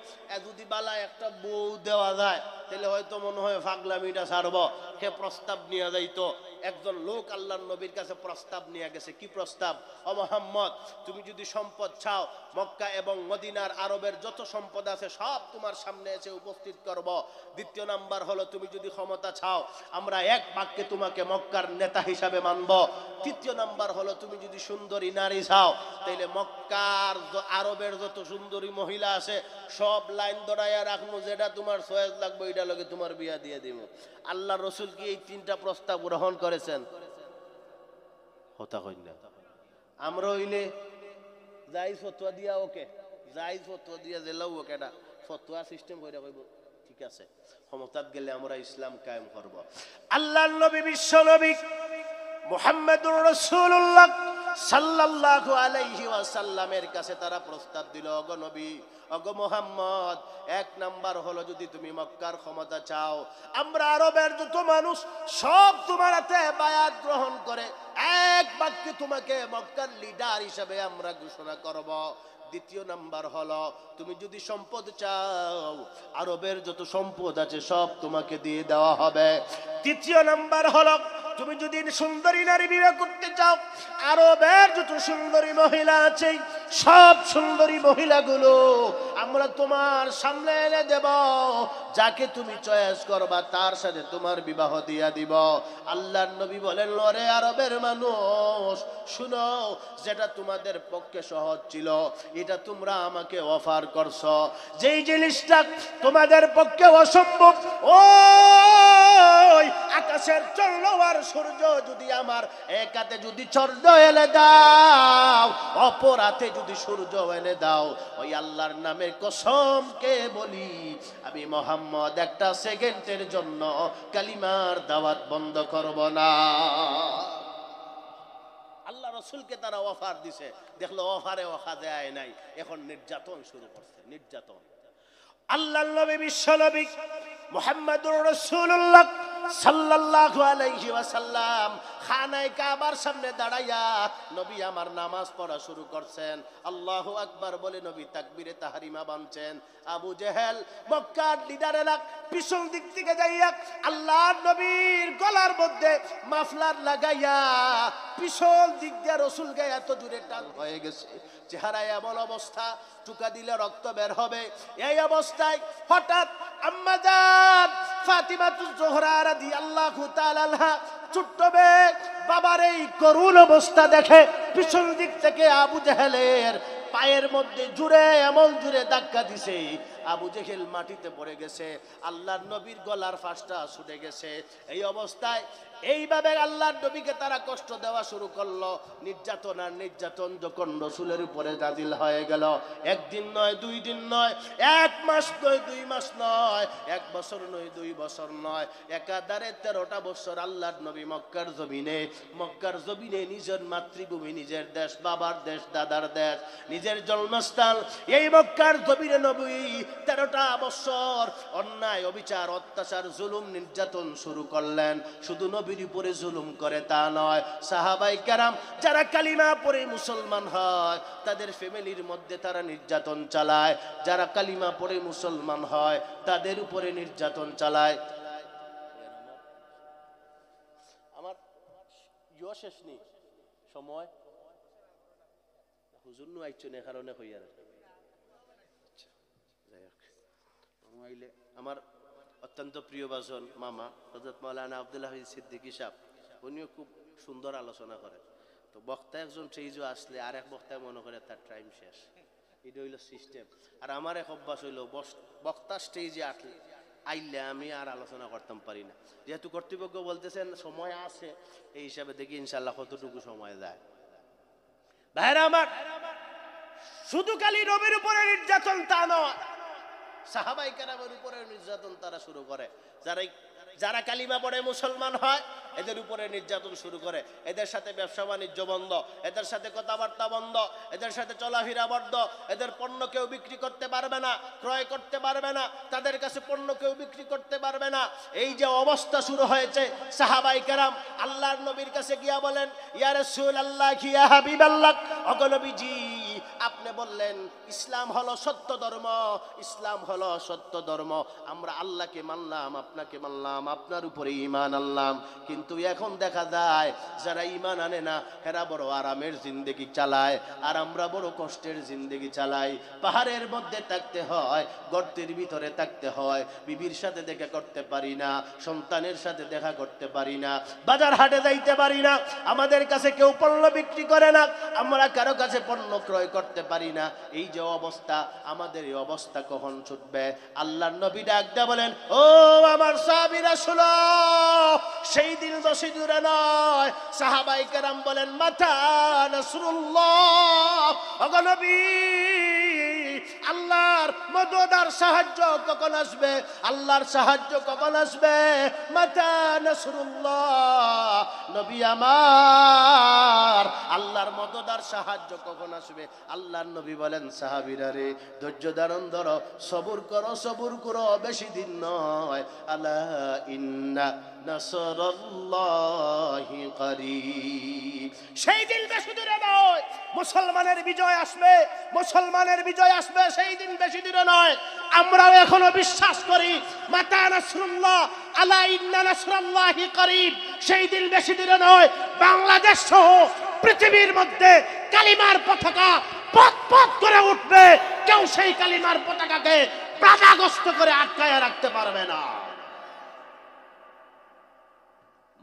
যদি বালা একটা বউ দেওয়া যায় তাহলে হয়তো মনে হয় ফাগলামিটা ছাড়ব। সে প্রস্তাব নিয়ে যাইতো। একজন লোক আল্লাহর নবীর কাছে প্রস্তাব নিয়ে গেছে। কি প্রস্তাব? ও মুহাম্মদ, তুমি যদি সম্পদ চাও, মক্কা এবং মদিনার আরবের যত সম্পদ আছে সব তোমার সামনে এসে উপস্থিত করব। দ্বিতীয় নাম্বার হলো তুমি যদি ক্ষমতা চাও, আমরা এক বাক্যে তোমাকে মক্কার নেতা হিসাবে মানব। তৃতীয় নাম্বার হলো তুমি যদি সুন্দরী নারী চাও, তাইলে মক্কার আরবের যত সুন্দরী মহিলা আছে সব লাইন দড়াইয়া রাখবো, যেটা তোমার চয়েস লাগবে এটা লগে তোমার বিয়া দিয়ে দিব। আল্লাহ রসুল কি এই 3টা প্রস্তাব গ্রহণ করেছেন? হতা হই না। আমরা হইলে জায়েজ ফতোয়া দিয়া ওকে জায়েজ ফতোয়া দিয়া জেলাও ওকে না ফতোয়া সিস্টেম কইরা কইব ঠিক আছে ক্ষমতাত গেলে আমরা ইসলাম কায়েম করব। আল্লাহর নবী বিশ্ব নবী মুহাম্মদুর রাসূলুল্লাহ সাল্লাল্লাহু আলাইহি ওয়াসাল্লামের কাছে তারা প্রস্তাব দিল, ওগো নবী, ওগো মুহাম্মদ, এক নাম্বার হলো যদি তুমি মক্কার ক্ষমতা চাও, আমরা আরবের যত মানুষ সব তোমার হাতে বায়াত গ্রহণ করে এক বাক্যে তোমাকে মক্কার লিডার হিসেবে আমরা ঘোষণা করব। দ্বিতীয় নাম্বার হলো তুমি যদি সম্পদ চাও, আরবের যত সম্পদ আছে সব তোমাকে দিয়ে দেওয়া হবে। তৃতীয় নাম্বার হলো তুমি যদি সুন্দরী নারী বিবাহ করতে চাও, আরবের যত সুন্দরী মহিলা আছে সব সুন্দরী মহিলাগুলো আমরা তোমার সামনে এনে দেব, যাকে তুমি চয়েস করবা তার সাথে তোমার বিবাহ দিয়া দিব। আল্লাহর নবী বলেন, ওরে আরবের মানুষ শুনো, যেটা তোমাদের পক্ষে সহজ ছিল এটা তোমরা আমাকে অফার করছো, যেই জিনিসটা তোমাদের পক্ষে অসম্ভব, ওই আকাশের চন্দ্র আর সূর্য যদি আমার এক হাতে যদি চন্দ্র এনে দাও, অপর হাতে যদি সূর্য এনে দাও, ওই আল্লাহর নামের কসমকে বলি আমি মুহাম্মদ একটা সেকেন্ডের জন্য কালিমার দাওয়াত বন্ধ করব না। আল্লাহ রাসূলকে তারা অফার দিছে, দেখলো অফারে ওখা দেয় নাই, এখন নির্যাতন শুরু করছে, নির্যাতন। আল্লাহর নবী বিশ্ব নবী মুহাম্মদুর রাসূলুল্লাহ সাল্লাল্লাহু আলাইহি ওয়াসাল্লাম খানায়ে কাবার সামনে দাঁড়াইয়া নবী আমার নামাজ পড়া শুরু করছেন। আল্লাহু আকবার বলে নবী তাকবীরে তাহরিমা বানছেন। আবু জেহেল মক্কার লিডারেরা পিছন দিক থেকে যাইয়া আল্লাহর নবীর গলার মধ্যে মাফলার লাগাইয়া পিছন দিক দিয়ে রাসূলকে এত দূরে টান হয়ে গেছে, চেহারায় এমন অবস্থা টুকা দিলে রক্ত বের হবে। এই অবস্থায় হঠাৎ আম্মা জান ফাতিমাতুজ জোহরা রাদিয়াল্লাহু তাআলা আনহা ছোট্ট মেয়ে বাবার এই করুণ অবস্থা দেখে পিছন দিক থেকে আবু জেহেলের পায়ের মধ্যে জুড়ে এমন জুড়ে ধাক্কা দিছে, আবু জেহেল মাটিতে পড়ে গেছে, আল্লাহর নবীর গলার ফাঁসটা ছুটে গেছে। এই অবস্থায় এইভাবে আল্লাহর নবীকে তারা কষ্ট দেওয়া শুরু করলো। নির্যাতন আর নির্যাতন যখন রাসূলের উপরে নাযিল হয়ে গেল, একদিন নয়, দুই দিন নয়, এক মাস নয়, 2 মাস নয়, 1 বছর নয়, 2 বছর নয়, একাধারে 13টা বছর আল্লাহর নবী মক্কার জমিনে নিজের মাতৃভূমি, নিজের দেশ, বাবার দেশ, দাদার দেশ, নিজের জন্মস্থান, এই মক্কার জমিনে নবী 13টা বছর অন্যায়, অবিচার, অত্যাচার, জুলুম, নির্যাতন শুরু করলেন। শুধু নবীর উপরে জুলুম করে তা নয়, সাহাবায়ে কেরাম যারা কালিমা পড়ে মুসলমান হয় তাদের ফ্যামিলির মধ্যে তারা নির্যাতন চালায়, যারা কালিমা পড়ে মুসলমান হয় তাদের উপরে নির্যাতন চালায়। আমার শেষ নেই সময়, হুজুর নু আইছনে কারণে হইয়ার আমার অত্যন্ত প্রিয় ভাজন মামা হযরত মাওলানা আব্দুল হাফিজ সিদ্দিকী সাহেব, উনিও খুব সুন্দর আলোচনা করেন। তো বক্তা একজন স্টেজও আসলে আর এক বক্তায় মনে করে তার টাইম শেষ, এটা হইল সিস্টেম। আর আমার এক অভ্যাস হইল বক্তা স্টেজে আইলে আমি আর আলোচনা করতাম পারি না, যেহেতু কর্তৃপক্ষ বলতেছেন সময় আছে, এই হিসাবে দেখি ইনশাল্লাহ কতটুকু সময় যায়। ভাইরা আমার, শুধু খালি নবীর উপরে নির্যাতন তা নয়, সাহাবায়ে কেরামের উপরে নির্যাতন তারা শুরু করে। যারা কালিমা পড়ে মুসলমান হয় এদের উপরে নির্যাতন শুরু করে, এদের সাথে ব্যবসা বাণিজ্য বন্ধ, এদের সাথে কথাবার্তা বন্ধ, এদের সাথে চলাফেরা বন্ধ, এদের পণ্য কেউ বিক্রি করতে পারবে না, ক্রয় করতে পারবে না, তাদের কাছে পণ্য কেউ বিক্রি করতে পারবে না। এই যে অবস্থা শুরু হয়েছে, সাহাবায়ে কেরাম আল্লাহর নবীর কাছে গিয়া বলেন, ইয়া রাসূলুল্লাহ, ইয়া হাবিবাল্লাহ, ওগো নবীজি, আপনি বললেন ইসলাম হলো সত্য ধর্ম, ইসলাম হলো সত্য ধর্ম, আমরা আল্লাহকে মানলাম, আপনাকে মানলাম, আপনার উপরে ঈমান আনলাম, কিন্তু এখন দেখা যায় যারা ঈমান আনে না এরা বড় আরামের জিন্দেগি চালায়, আর আমরা বড় কষ্টের জিন্দেগি চালাই। পাহাড়ের মধ্যে থাকতে হয়, গর্তের ভিতরে থাকতে হয়, বিবির সাথে দেখা করতে পারি না, সন্তানের সাথে দেখা করতে পারি না, বাজার হাটে যাইতে পারি না, আমাদের কাছে কেউ পণ্য বিক্রি করে না, আমরা কারো কাছে পণ্য ক্রয় করতে পারি না, এই যে অবস্থা, আমাদের এই অবস্থা কখন ছুটবে? আল্লাহর নবী ডাক দিয়ে বলেন, ও আমার সাহাবীরা শুনো, সেই দিন বেশি দূরে নয়। সাহাবায়ে কেরাম বলেন, মাতা নাসরুল্লাহ, ওগো নবী, আল্লাহর মদদ আর সাহায্য কখন আসবে? আল্লাহর সাহায্য কখন আসবে? মাতা নাসরুল্লাহ, নবী আমার, আল্লাহর মদদ আর সাহায্য কখন আসবে? আল্লাহর নবী বলেন, সাহাবীরা রে, ধৈর্য ধারণ ধরো, সবুর করো, সবুর করো, বেশি দিন নয়। আলা ইন্না নাসরুল্লাহি করিব, সেই দিন বেশি দূরে নয়। মুসলমানের বিজয় আসবে, মুসলমানের বিজয় আসবে, সেই দিন বেশি দূরে নয়। আমরাও এখনো বিশ্বাস করি, মাতা নাসরুল্লাহ, আলা ইন্না নাসরুল্লাহি করিব, সেই দিন বেশি দূরে নয়। বাংলাদেশ সহ পৃথিবীর মধ্যে কালিমার পতাকা পথ পথ করে উঠবে, কেউ সেই কালিমার পতাকাকে বাধাগ্রস্ত করে আটকায় রাখতে পারবে না।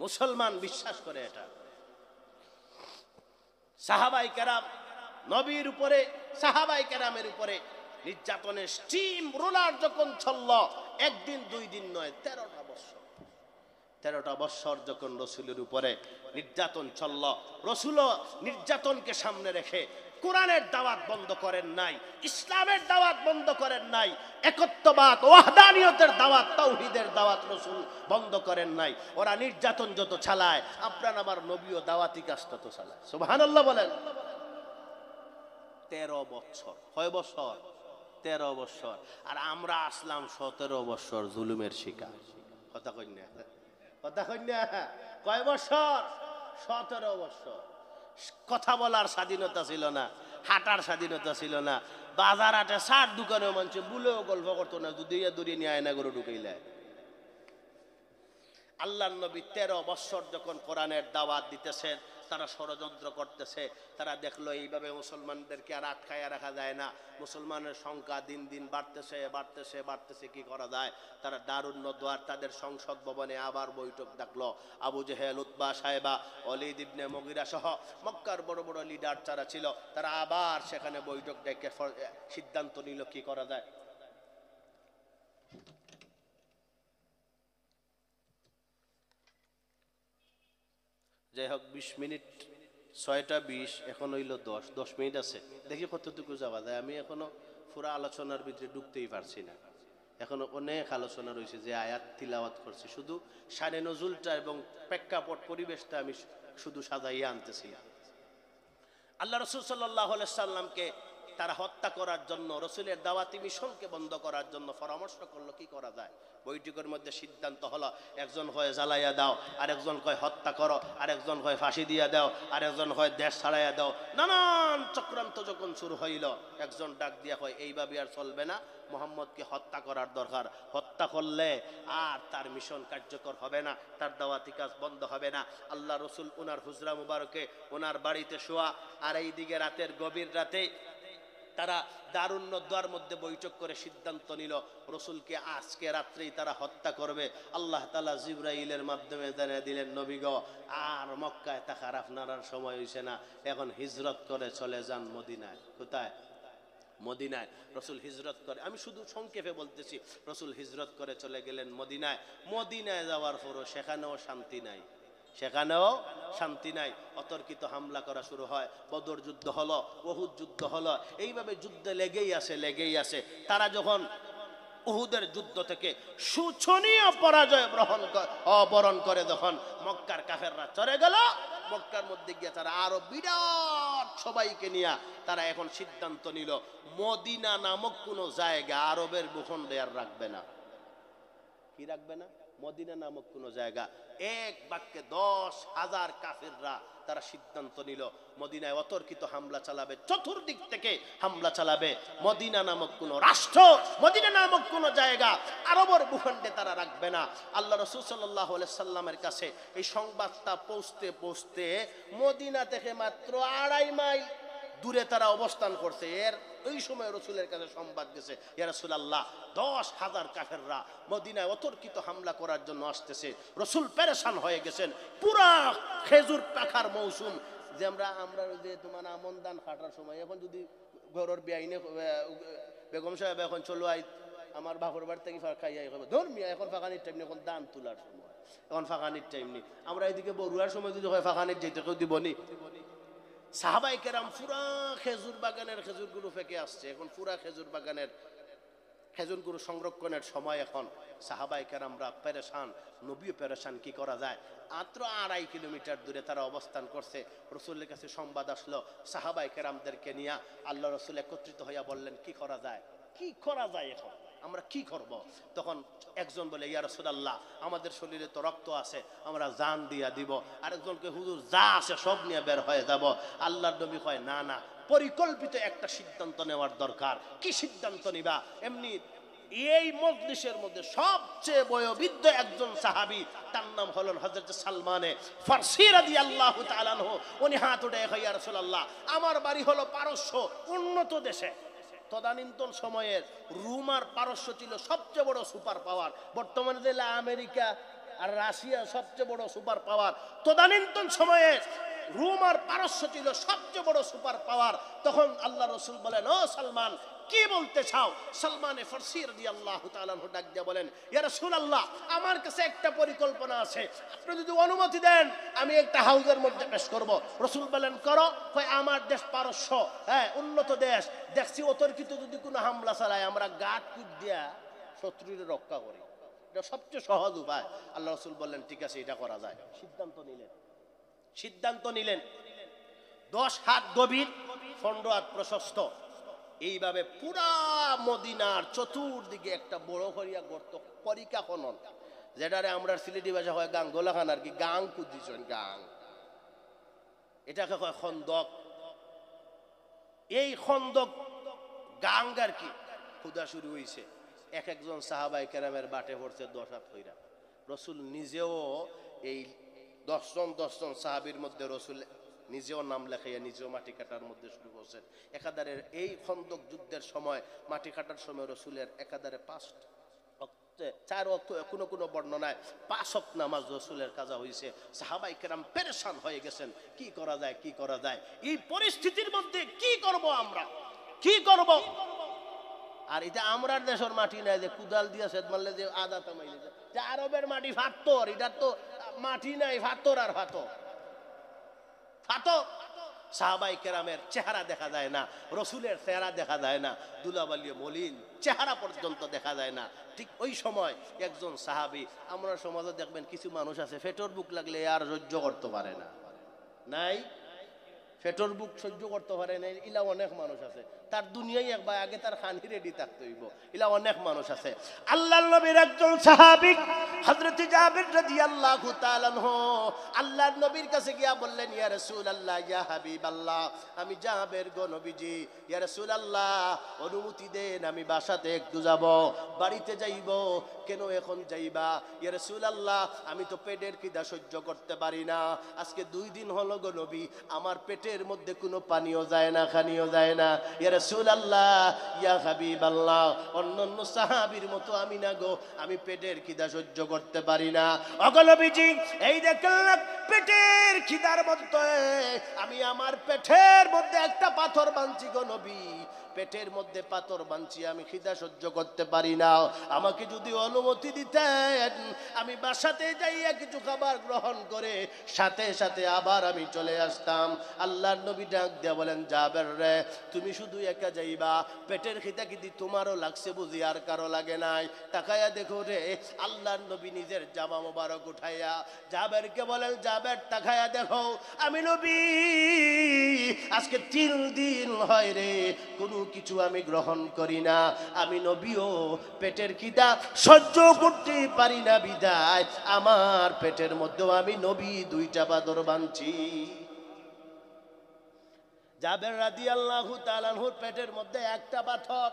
মুসলমান বিশ্বাস করে এটা। সাহাবায়ে কেরাম নবীর উপরে, সাহাবায়ে কেরামের উপরে নির্যাতনের স্টিম রোলার যখন চলল, একদিন দুই দিন নয়, 13টা বছর, 13টা বছর যখন রসুলের উপরে নির্যাতন চলল, রসুলও নির্যাতনকে সামনে রেখে কোরআনের দাওয়াত বন্ধ করেন নাই, ইসলামের দাওয়াত বন্ধ করেন নাই, একত্ববাদ, ওয়াহদানিয়তের দাওয়াত, তাওহীদের দাওয়াত রসুল বন্ধ করেন নাই। ওরা নির্যাতন যত চালায়, আপনার আমার নবীও দাওয়াতি কাজ তত চালায়। সুবহানাল্লাহ বলেন। 13 বছর, কয় বছর? 13 বছর। আর আমরা আসলাম 17 বছর জুলুমের শিকার। কথা কই না? কথা কই না? কয় বছর? 17 বছর। কথা বলার স্বাধীনতা ছিল না, হাঁটার স্বাধীনতা ছিল না, বাজার হাটে চার দোকানে মানুষ বুলেও গল্প করতো না, দুদিয়া দূরে নিয়ে আয়না করে ঢুকাইলে। আল্লাহর নবী 13 বছর যখন কোরআনের দাওয়াত দিতেছেন, তারা ষড়যন্ত্র করতেছে, তারা দেখলো এইভাবে মুসলমানদেরকে আর আটকায় রাখা যায় না, মুসলমানের সংখ্যা দিন দিন বাড়তেছে বাড়তেছে বাড়তেছে, কি করা যায়? তারা দারুন নদওয়ার তাদের সংসদ ভবনে আবার বৈঠক ডাকলো। আবু জেহেল, উতবা, সাহেবা, ওয়ালিদ ইবনে মুগিরা সহ মক্কার বড় বড় লিডার যারা ছিল, তারা আবার সেখানে বৈঠক ডেকে সিদ্ধান্ত নিল কি করা যায়। যাই হোক, 20 মিনিট, 6টা 20, এখন হইল 10 মিনিট আছে, দেখি কতটুকু যাওয়া যায়। আমি এখনো পুরা আলোচনার ভিতরে ঢুকতেই পারছি না, এখনো অনেক আলোচনা রয়েছে। যে আয়াত তিলাওয়াত করছি, শুধু শানে নজুলটা এবং প্রেক্ষাপট পরিবেশটা আমি শুধু সাজাইয়া আনতেছিলাম। আল্লাহ রাসূল সাল্লাল্লাহু আলাইহি সাল্লামকে তারা হত্যা করার জন্য, রসুলের দাওয়াতি মিশনকে বন্ধ করার জন্য পরামর্শ করলো কি করা যায়। বৈঠকের মধ্যে সিদ্ধান্ত হলো, একজন হয় জ্বালাইয়া দাও, আরেকজন কয় হত্যা করো, আরেকজন কয় ফাঁসি দিয়া দাও, আরেকজন হয় দেশ ছাড়াইয়া দাও। নানান চক্রান্ত যখন শুরু হইল, একজন ডাক দিয়া কয় এইভাবে আর চলবে না, মুহাম্মদকে হত্যা করার দরকার। হত্যা করলে আর তার মিশন কার্যকর হবে না, তার দাওয়াতি কাজ বন্ধ হবে না। আল্লাহ রসুল ওনার হুজরা মুবারকে ওনার বাড়িতে শোয়া, আর এইদিকে রাতের গভীর রাতে তারা দারুন নদওয়ার মধ্যে বৈঠক করে সিদ্ধান্ত নিল রসুলকে আজকে রাত্রেই তারা হত্যা করবে। আল্লাহ তাআলা জিবরাইলের মাধ্যমে জানিয়ে দিলেন, নবী গো, আর মক্কায় থাকার আপনার আর সময় হইছে না, এখন হিজরত করে চলে যান মদিনায়। কোথায়? মদিনায়। রসুল হিজরত করে, আমি শুধু সংক্ষেপে বলতেছি, রসুল হিজরত করে চলে গেলেন মদিনায়। মদিনায় যাওয়ার পরও সেখানেও শান্তি নাই, সেখানেও শান্তি নাই। অতর্কিত হামলা করা শুরু হয়, বদর যুদ্ধ হলো, উহুদ যুদ্ধ হলো, এইভাবে যুদ্ধ লেগেই আসে, লেগেই আসে। তারা যখন উহুদের যুদ্ধ থেকে শোচনীয় পরাজয় বরণ করে যখন মক্কার কাফেররা চলে গেল, মক্কার মধ্যে গিয়ে তারা আরো বিরাট সবাইকে নিয়ে তারা এখন সিদ্ধান্ত নিল, মদিনা নামক কোনো জায়গা আরবের ভূখণ্ডে আর রাখবে না। কি রাখবে না? মদিনা নামক কোন জায়গা। এক বাক্যে 10,000 কাফেররা তারা সিদ্ধান্ত নিল মদিনায় অতর্কিত হামলা চালাবে, চতুর্দিক থেকে হামলা চালাবে। মদিনা নামক কোন রাষ্ট্র, মদিনা নামক কোন জায়গা আরবের ভূখণ্ডে তারা রাখবে না। আল্লাহ রাসূল সাল্লাল্লাহু আলাইহি সাল্লামের কাছে এই সংবাদটা পৌঁছতে পৌঁছতে মদিনা থেকে মাত্র 2.5 মাইল দূরে তারা অবস্থান করছে। এর ওই সময় রসুলের কাছে সংবাদ গেছে, ইয়া রাসূলুল্লাহ, 10,000 কাফেররা মদিনায় অতর্কিত হামলা করার জন্য আসতেছে। রসুল পেরেশান হয়ে গেছেন, পুরা খেজুর পাখার মৌসুম, যে আমরা আমরা ওই যে তোমার আমন দান খাটার সময় এখন যদি ঘরের বেআইনে বেগম সাহেব এখন চলো আই আমার বাপর বাড়ি থেকে খাইয়াই খাবো ধর্মিয়া এখন ফাঁকানির টাইম নেই, এখন দান তোলার সময়, এখন ফাঁকানির টাইম নেই। আমরা এদিকে বড়ুয়ার সময় যদি হয় ফাঁকানির যেতে কেউ দিবনি। সাহাবাই কেরাম পুরা খেজুর বাগানের খেজুর গুলো ফেঁকে আসছে, এখন পুরা খেজুর বাগানের খেজুর গুলো সংরক্ষণের সময়। এখন সাহাবাই কেরামরা পেরেশান, নবীও পেরেশান, কি করা যায়। মাত্র 2.5 কিলোমিটার দূরে তারা অবস্থান করছে। রসুলের কাছে সংবাদ আসলো, সাহাবাই কেরামদেরকে নিয়ে আল্লাহ রসুল একত্রিত হইয়া বললেন কি করা যায়, কি করা যায়, এখন আমরা কি করব। তখন একজন বলে, ইয়া রাসূলুল্লাহ, আমাদের শরীরে তো রক্ত আছে, আমরা জান দিয়া দিব। আরেকজনকে, হুজুর যা আছে সব নিয়ে বের হয়ে যাব। আল্লাহর নবী কয়, না না, পরিকল্পিত একটা সিদ্ধান্ত নেওয়ার দরকার। কি সিদ্ধান্ত নিবা? এমনি এই মজলিসের মধ্যে সবচেয়ে বয়োবৃদ্ধ একজন সাহাবী, তার নাম হলেন হযরত সালমানে ফারসি রাদিয়াল্লাহু তাআলা আনহু। উনি হাত উঠে, ইয়া রাসূলুল্লাহ, আমার বাড়ি হলো পারস্য, উন্নত দেশে। তদানীন্তন সময়ের রোম আর পারস্য ছিল সবচেয়ে বড় সুপার পাওয়ার। বর্তমানে যে আমেরিকা আর রাশিয়া সবচেয়ে বড় সুপার পাওয়ার, তদানীন্তন সময়ে রোম আর পারস্য ছিল সবচেয়ে বড় সুপার পাওয়ার। তখন আল্লাহ রসুল বলেন, ও সালমান, কি বলতে চাও? সালমানে ফারসি রাদিয়াল্লাহু তাআলা আনহু ডাক দিয়ে বলেন, ইয়া রাসূলুল্লাহ, আমার কাছে একটা পরিকল্পনা আছে, আপনি যদি অনুমতি দেন আমি একটা হাউজের মধ্যে পেশ করব। রসুল বলেন, করো। কয়, আমার দেশ পারস্য, হ্যাঁ, উন্নত দেশ, দেখছি অতর্কিত যদি কোনো হামলা চালায় আমরা গাঁট কুট দিয়া শত্রুরে রক্ষা করি, এটা সবচেয়ে সহজ উপায়। আল্লাহ রসুল বললেন, ঠিক আছে, এটা করা যায়। সিদ্ধান্ত নিলেন 10 হাত গভীর, 15 হাত প্রশস্ত, এইভাবে পুরা মদিনার চতুর্দিকে একটা বড় করিয়া গর্ত, পরিকা খনন, যেটারে আমরা সিলেটি ভাষা হয় গাঙ্গোলা খান, আর কি গাং কুদিছেন, গাং, এটাকে কয় খন্দক। এই খন্দক গাং আর কি খুদা শুরু হয়েছে। এক একজন সাহাবাই কেরামের বাটে পড়ছে 10 হাত কইরা। রসুল নিজেও এই 10 জন সাহাবীর মধ্যে রসুল নিজেও নাম লেখাইয়া নিজেও মাটি কাটার মধ্যে শুরু করছেন। একাধারে এই খন্দক যুদ্ধের সময়, মাটি কাটার সময় রসুলের একাধারে 5 4 কোনো কোনো বর্ণনায় 5 ওয়াক্ত নামাজ রসুলের কাজা হয়েছে। সাহাবাই কেরাম পেরেশান হয়ে গেছেন, কি করা যায়, কি করা যায়। এই পরিস্থিতির মধ্যে কি করব আমরা, কি করব? আর এটা আমরার দেশের মাটি নাই যে কুদাল দিয়া সেদ মারলে যে আদা তামাইলে যে আরবের মাটি ফাত্তর, এটা তো মাটি নাই, ফাত্তর আর ফাতর। সাহাবাই কেরামের চেহারা দেখা যায় না, রসুলের চেহারা দেখা যায় না, দুলাবালিয়া মলিন চেহারা পর্যন্ত দেখা যায় না। ঠিক ওই সময় একজন সাহাবী, আমরা সমাজে দেখবেন কিছু মানুষ আছে ফেটর বুক লাগলে আর সহ্য করতে পারে না, নাই ফেটর বুক সহ্য করতে পারে না, ইলা অনেক মানুষ আছে। তার দুনিয়ায় একবার আগে তার খানি রেডি থাকতে হইব, ইলা অনেক মানুষ আছে। আল্লাহর নবীর একজন সাহাবী হযরত জাবির রাদিয়াল্লাহু তাআলা আনহু আল্লাহর নবীর কাছে গিয়া বললেন, ইয়া রাসূলুল্লাহ, ইয়া হাবিবাল্লাহ, আমি জাবের গো নবীজি, ইয়া রাসূলুল্লাহ, অনুমতি দেন, আমি বাসাতে একটু যাব, বাড়িতে যাইব। কেন এখন যাইবা? ইয়া রাসূলুল্লাহ, আমি তো পেটের খিদা সহ্য করতে পারি না, আজকে 2 দিন হলো গো নবী, আমার পেটের মধ্যে কোনো পানিও যায় না, খানিও যায় না। ইয়া রাসূলুল্লাহ, ইয়া হাবিবাল্লাহ, অন্যান্য সাহাবীর মতো আমি না গো, আমি পেটের খিদা সহ্য করতে পারি না। ওগো নবীজি, এই দেখেন পেটের খিদার মধ্যে আমি আমার পেটের মধ্যে একটা পাথর বাঁধছি গো নবী, পেটের মধ্যে পাথর বাঁধছি, আমি খিদা সহ্য করতে পারি না। আমাকে যদি অনুমতি দিতেন আমি বাসাতে যাইয়া কিছু খাবার গ্রহণ করে সাথে সাথে আবার আমি চলে আসতাম। আল্লাহর নবী ডাক দিয়া বলেন, জাবের রে, তুমি শুধু একা যাইবা? পেটের খিদা কি তোমারও লাগছে বুঝি, আর কারো লাগে নাই? তাকায়া দেখো রে, আল্লাহর নবী নিজের জামা মোবারক উঠাইয়া জাবেরকে বলেন, জাবের তাকায়া দেখো, আমি নবী আজকে 3 দিন হয় রে কোনো কিছু আমি গ্রহণ করি না, আমি নবীও পেটের খিদা সহ্য করতে পারি না, বিদায় আমার পেটের মধ্যেও আমি নবী 2টা পাথর বাঁধছি। জাবের রাদিয়াল্লাহু তাআলা আনহুর পেটের মধ্যে একটা পাথর,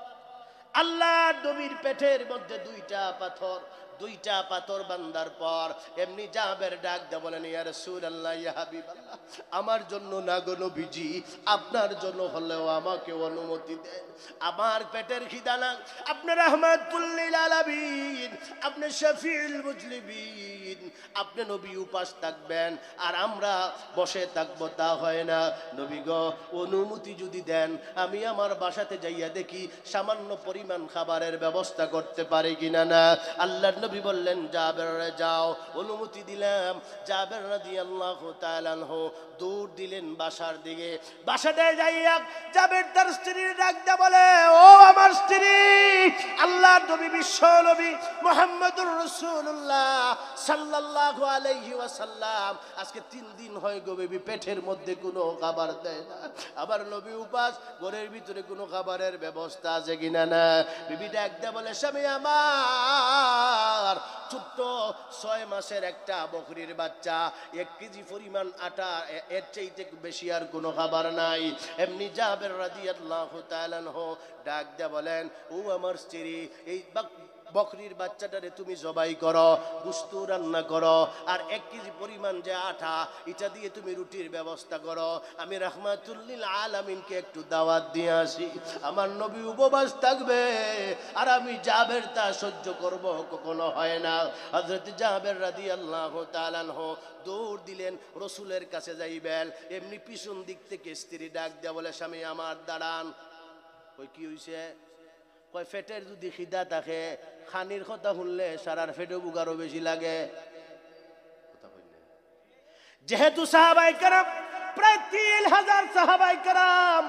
আল্লাহর নবীর পেটের মধ্যে 2টা পাথর। 2টা পাথর বান্দার পর এমনি জাবের ডাক দে বলেন, ইয়া রাসূলুল্লাহ, ইয়া হাবিবাল্লাহ, আমার জন্য না গো নবীজি, আপনার জন্য হলেও আমাকে অনুমতি দেন, আমার পেটের খিদা না, আপনি রাহমাতুল লিল আলামিন, আপনি শফিউল মুজলিমিন, আপনি নবী উপাস থাকবেন আর আমরা বসে থাকবো, তা হয় না। নবী গো, অনুমতি যদি দেন আমি আমার বাসাতে যাইয়া দেখি সামান্য পরিমাণ খাবারের ব্যবস্থা করতে পারি কিনা। না, আল্লাহর নবী বললেন জাবের যাও। অনুমতি দিলাম। জাবের রাদিয়াল্লাহু তাআলা আনহু দৌড় দিলেন বাসার দিকে। বাসাতে যাইয়া জাবের তার স্ত্রীর ডাক দিয়ে বলে, ও আমার স্ত্রী, আল্লাহর নবী বিশ্ব নবী মুহাম্মদুর রাসূলুল্লাহ সাল্লাল্লাহু আলাইহি ওয়াসাল্লাম আজকে 3 দিন হয় গো বেবি পেটের মধ্যে কোনো খাবার দেয় না। আবার নবী উপাস, ঘরের ভিতরে কোনো খাবারের ব্যবস্থা আছে কিনা। না, বিবি ডাক দিয়ে বলে, স্বামী আমার ছোট্ট 6 মাসের একটা বকরির বাচ্চা, 1 কেজি পরিমাণ আটা, এর চাইতে বেশি আর কোনো খাবার নাই। এমনি জাবের রাদিয়াল্লাহু তাআলা আনহু ডাক দিয়ে বলেন, ও আমার স্ত্রী, এই বকরির বাচ্চাটারে তুমি জবাই করো, গোশত রান্না করো, আর 1 কেজি পরিমাণ যে আটা, এটা দিয়ে তুমি রুটির ব্যবস্থা করো। আমি রাহমাতুল লিল আলামিনকে একটু দাওয়াত দিয়ে আসি। আমার নবী উপবাস থাকবে আর আমি জাবের তা সহ্য করব, কখনো হয় না। হযরত জাবের রাদিয়াল্লাহু তাআলা আনহু দৌড় দিলেন রাসূলের কাছে যাইবেন। এমনি পিছন দিক থেকে স্ত্রী ডাক দেয়া বলে, স্বামী আমার দাঁড়ান। কই কি হইছে? কয় ফেটের যদি খিদা থাকে, খানির কথা শুনলে সারার ফেটে বুগারও বেশি লাগে। যেহেতু সাহাবায়ে কেরাম প্রায় 3000 সাহাবায়ে কেরাম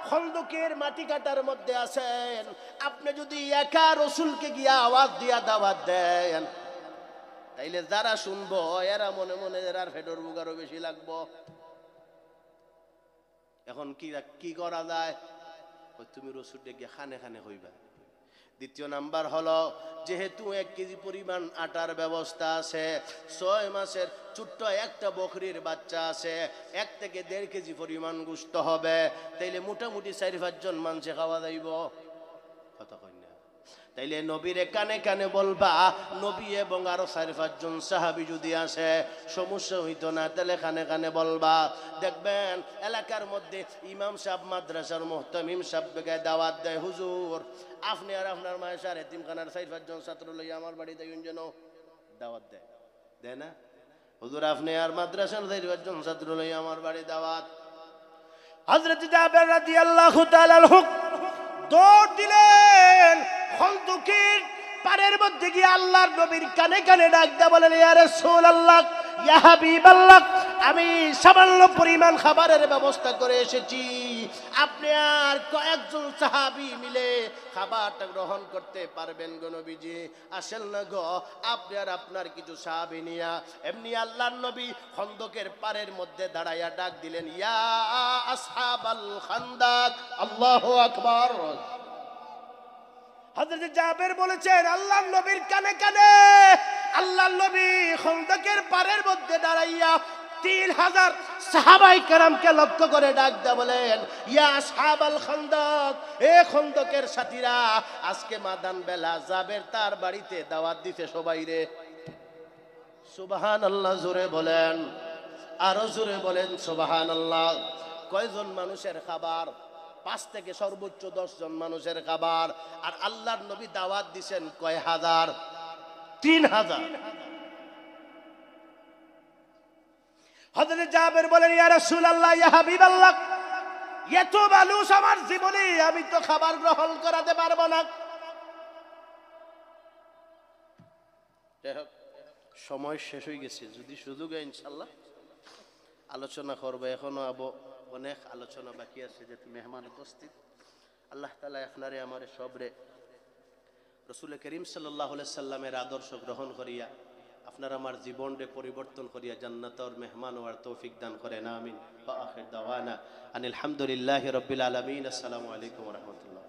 খন্দকের মাটি কাটার মধ্যে আছেন, আপনি যদি একা রাসূলকে গিয়া আওয়াজ দিয়া দাওয়াত দেন, তাইলে যারা শুনবো এরা মনে মনে এরার ফেটর বুগারও বেশি লাগবো। এখন কি করা যায়? তুমি রাসূলকে গিয়া খানে খানে হইবা। দ্বিতীয় নাম্বার হলো, যেহেতু 1 কেজি পরিমাণ আটার ব্যবস্থা আছে, 6 মাসের ছোট্ট একটা বকরির বাচ্চা আছে, 1 থেকে 1.5 কেজি পরিমাণ গোশত হবে, তাইলে মোটামুটি 4-5 জন মানুষে খাওয়া যাইব। কথা কই না? তাইলে নবীর কানে কানে বলবা, নবী এবং আরো 4-5 জন সাহাবী যদি আসে সমস্যা হইতো না, তাহলে কানে কানে বলবা। দেখবেন এলাকার মধ্যে ইমাম সাহেব, মাদ্রাসার মুহতামিম সাহেবকে দাওয়াত দেয়, হুজুর আপনি আর আপনার মায়ের এতিমখানার 4-5 জন ছাত্র লইয়া আমার বাড়িতে যেন দাওয়াত দেয় না? হুজুর আপনি আর মাদ্রাসার 4-5 জন ছাত্র লইয়া আমার বাড়ি দাওয়াত। হযরত জাবের রাদিয়াল্লাহু তাআলা আনহু দৌড় দিলেন খন্দকের পারের মধ্যে গিয়ে আল্লাহর নবীর কানে কানে ডাক দিয়ে বলেন, ইয়া রাসূলুল্লাহ, ইয়া হাবিবাল্লাহ, আমি সামান্য পরিমাণ খাবারের ব্যবস্থা করে এসেছি, আপনি আর কয়েকজন সাহাবী মিলে খাবারটা গ্রহণ করতে পারবেন গো নবীজি? আসেন না গো, আপনি আর আপনার কিছু সাহাবী নিয়া। এমনি আল্লাহর নবী খন্দকের পারের মধ্যে দাঁড়াইয়া ডাক দিলেন, ইয়া আসহাবাল খান্দাক, আল্লাহু আকবার। হযরত জাবের বলেছেন, আল্লাহর নবীর কানে কানে আল্লাহর নবী খন্দকের পারের মধ্যে দাঁড়াইয়া 3000 সাহাবায়ে কেরামকে লক্ষ্য করে ডাক দেয়া বলেন, ইয়া আসহাবাল খান্দাক, এ খন্দকের সাথীরা, আজকে মাদান বেলা জাবের তার বাড়িতে দাওয়াত দিতে সবাই রে। সুবহানাল্লাহ জোরে বলেন, আরো জোরে বলেন সুবহানাল্লাহ। কয়জন মানুষের খাবার? 5 থেকে সর্বোচ্চ 10 জন মানুষের খাবার। আর আল্লাহর নবী দাওয়াত দিবেন কয় হাজার? 3000। হযরত জাবের বলেন, ইয়া রাসূলুল্লাহ, ইয়া হাবিবাল্লাহ, এত মানুষ আমার জীবনে আমি তো খাবার গ্রহণ করাতে পারবো না। সময় শেষ হয়ে গেছে, যদি সুযোগ হয় ইনশাআল্লাহ আলোচনা করবো। এখনো অনেক আলোচনা বাকি আছে, যেহেতু মেহমান উপস্থিত। আল্লাহ তাআলা আপনারে আমারে সবরে রাসূল করিম সাল্লাল্লাহু আলাইহি সাল্লামের আদর্শ গ্রহণ করিয়া আপনার আমার জীবনকে পরিবর্তন করিয়া জান্নাতের মেহমান হওয়ার তৌফিক দান করেন। আমিন। ওয়া আখির দাওয়ানা আনিল হামদুলিল্লাহি রাব্বিল আলামিন। আসসালামু আলাইকুম ওয়া রাহমাতুল্লাহ।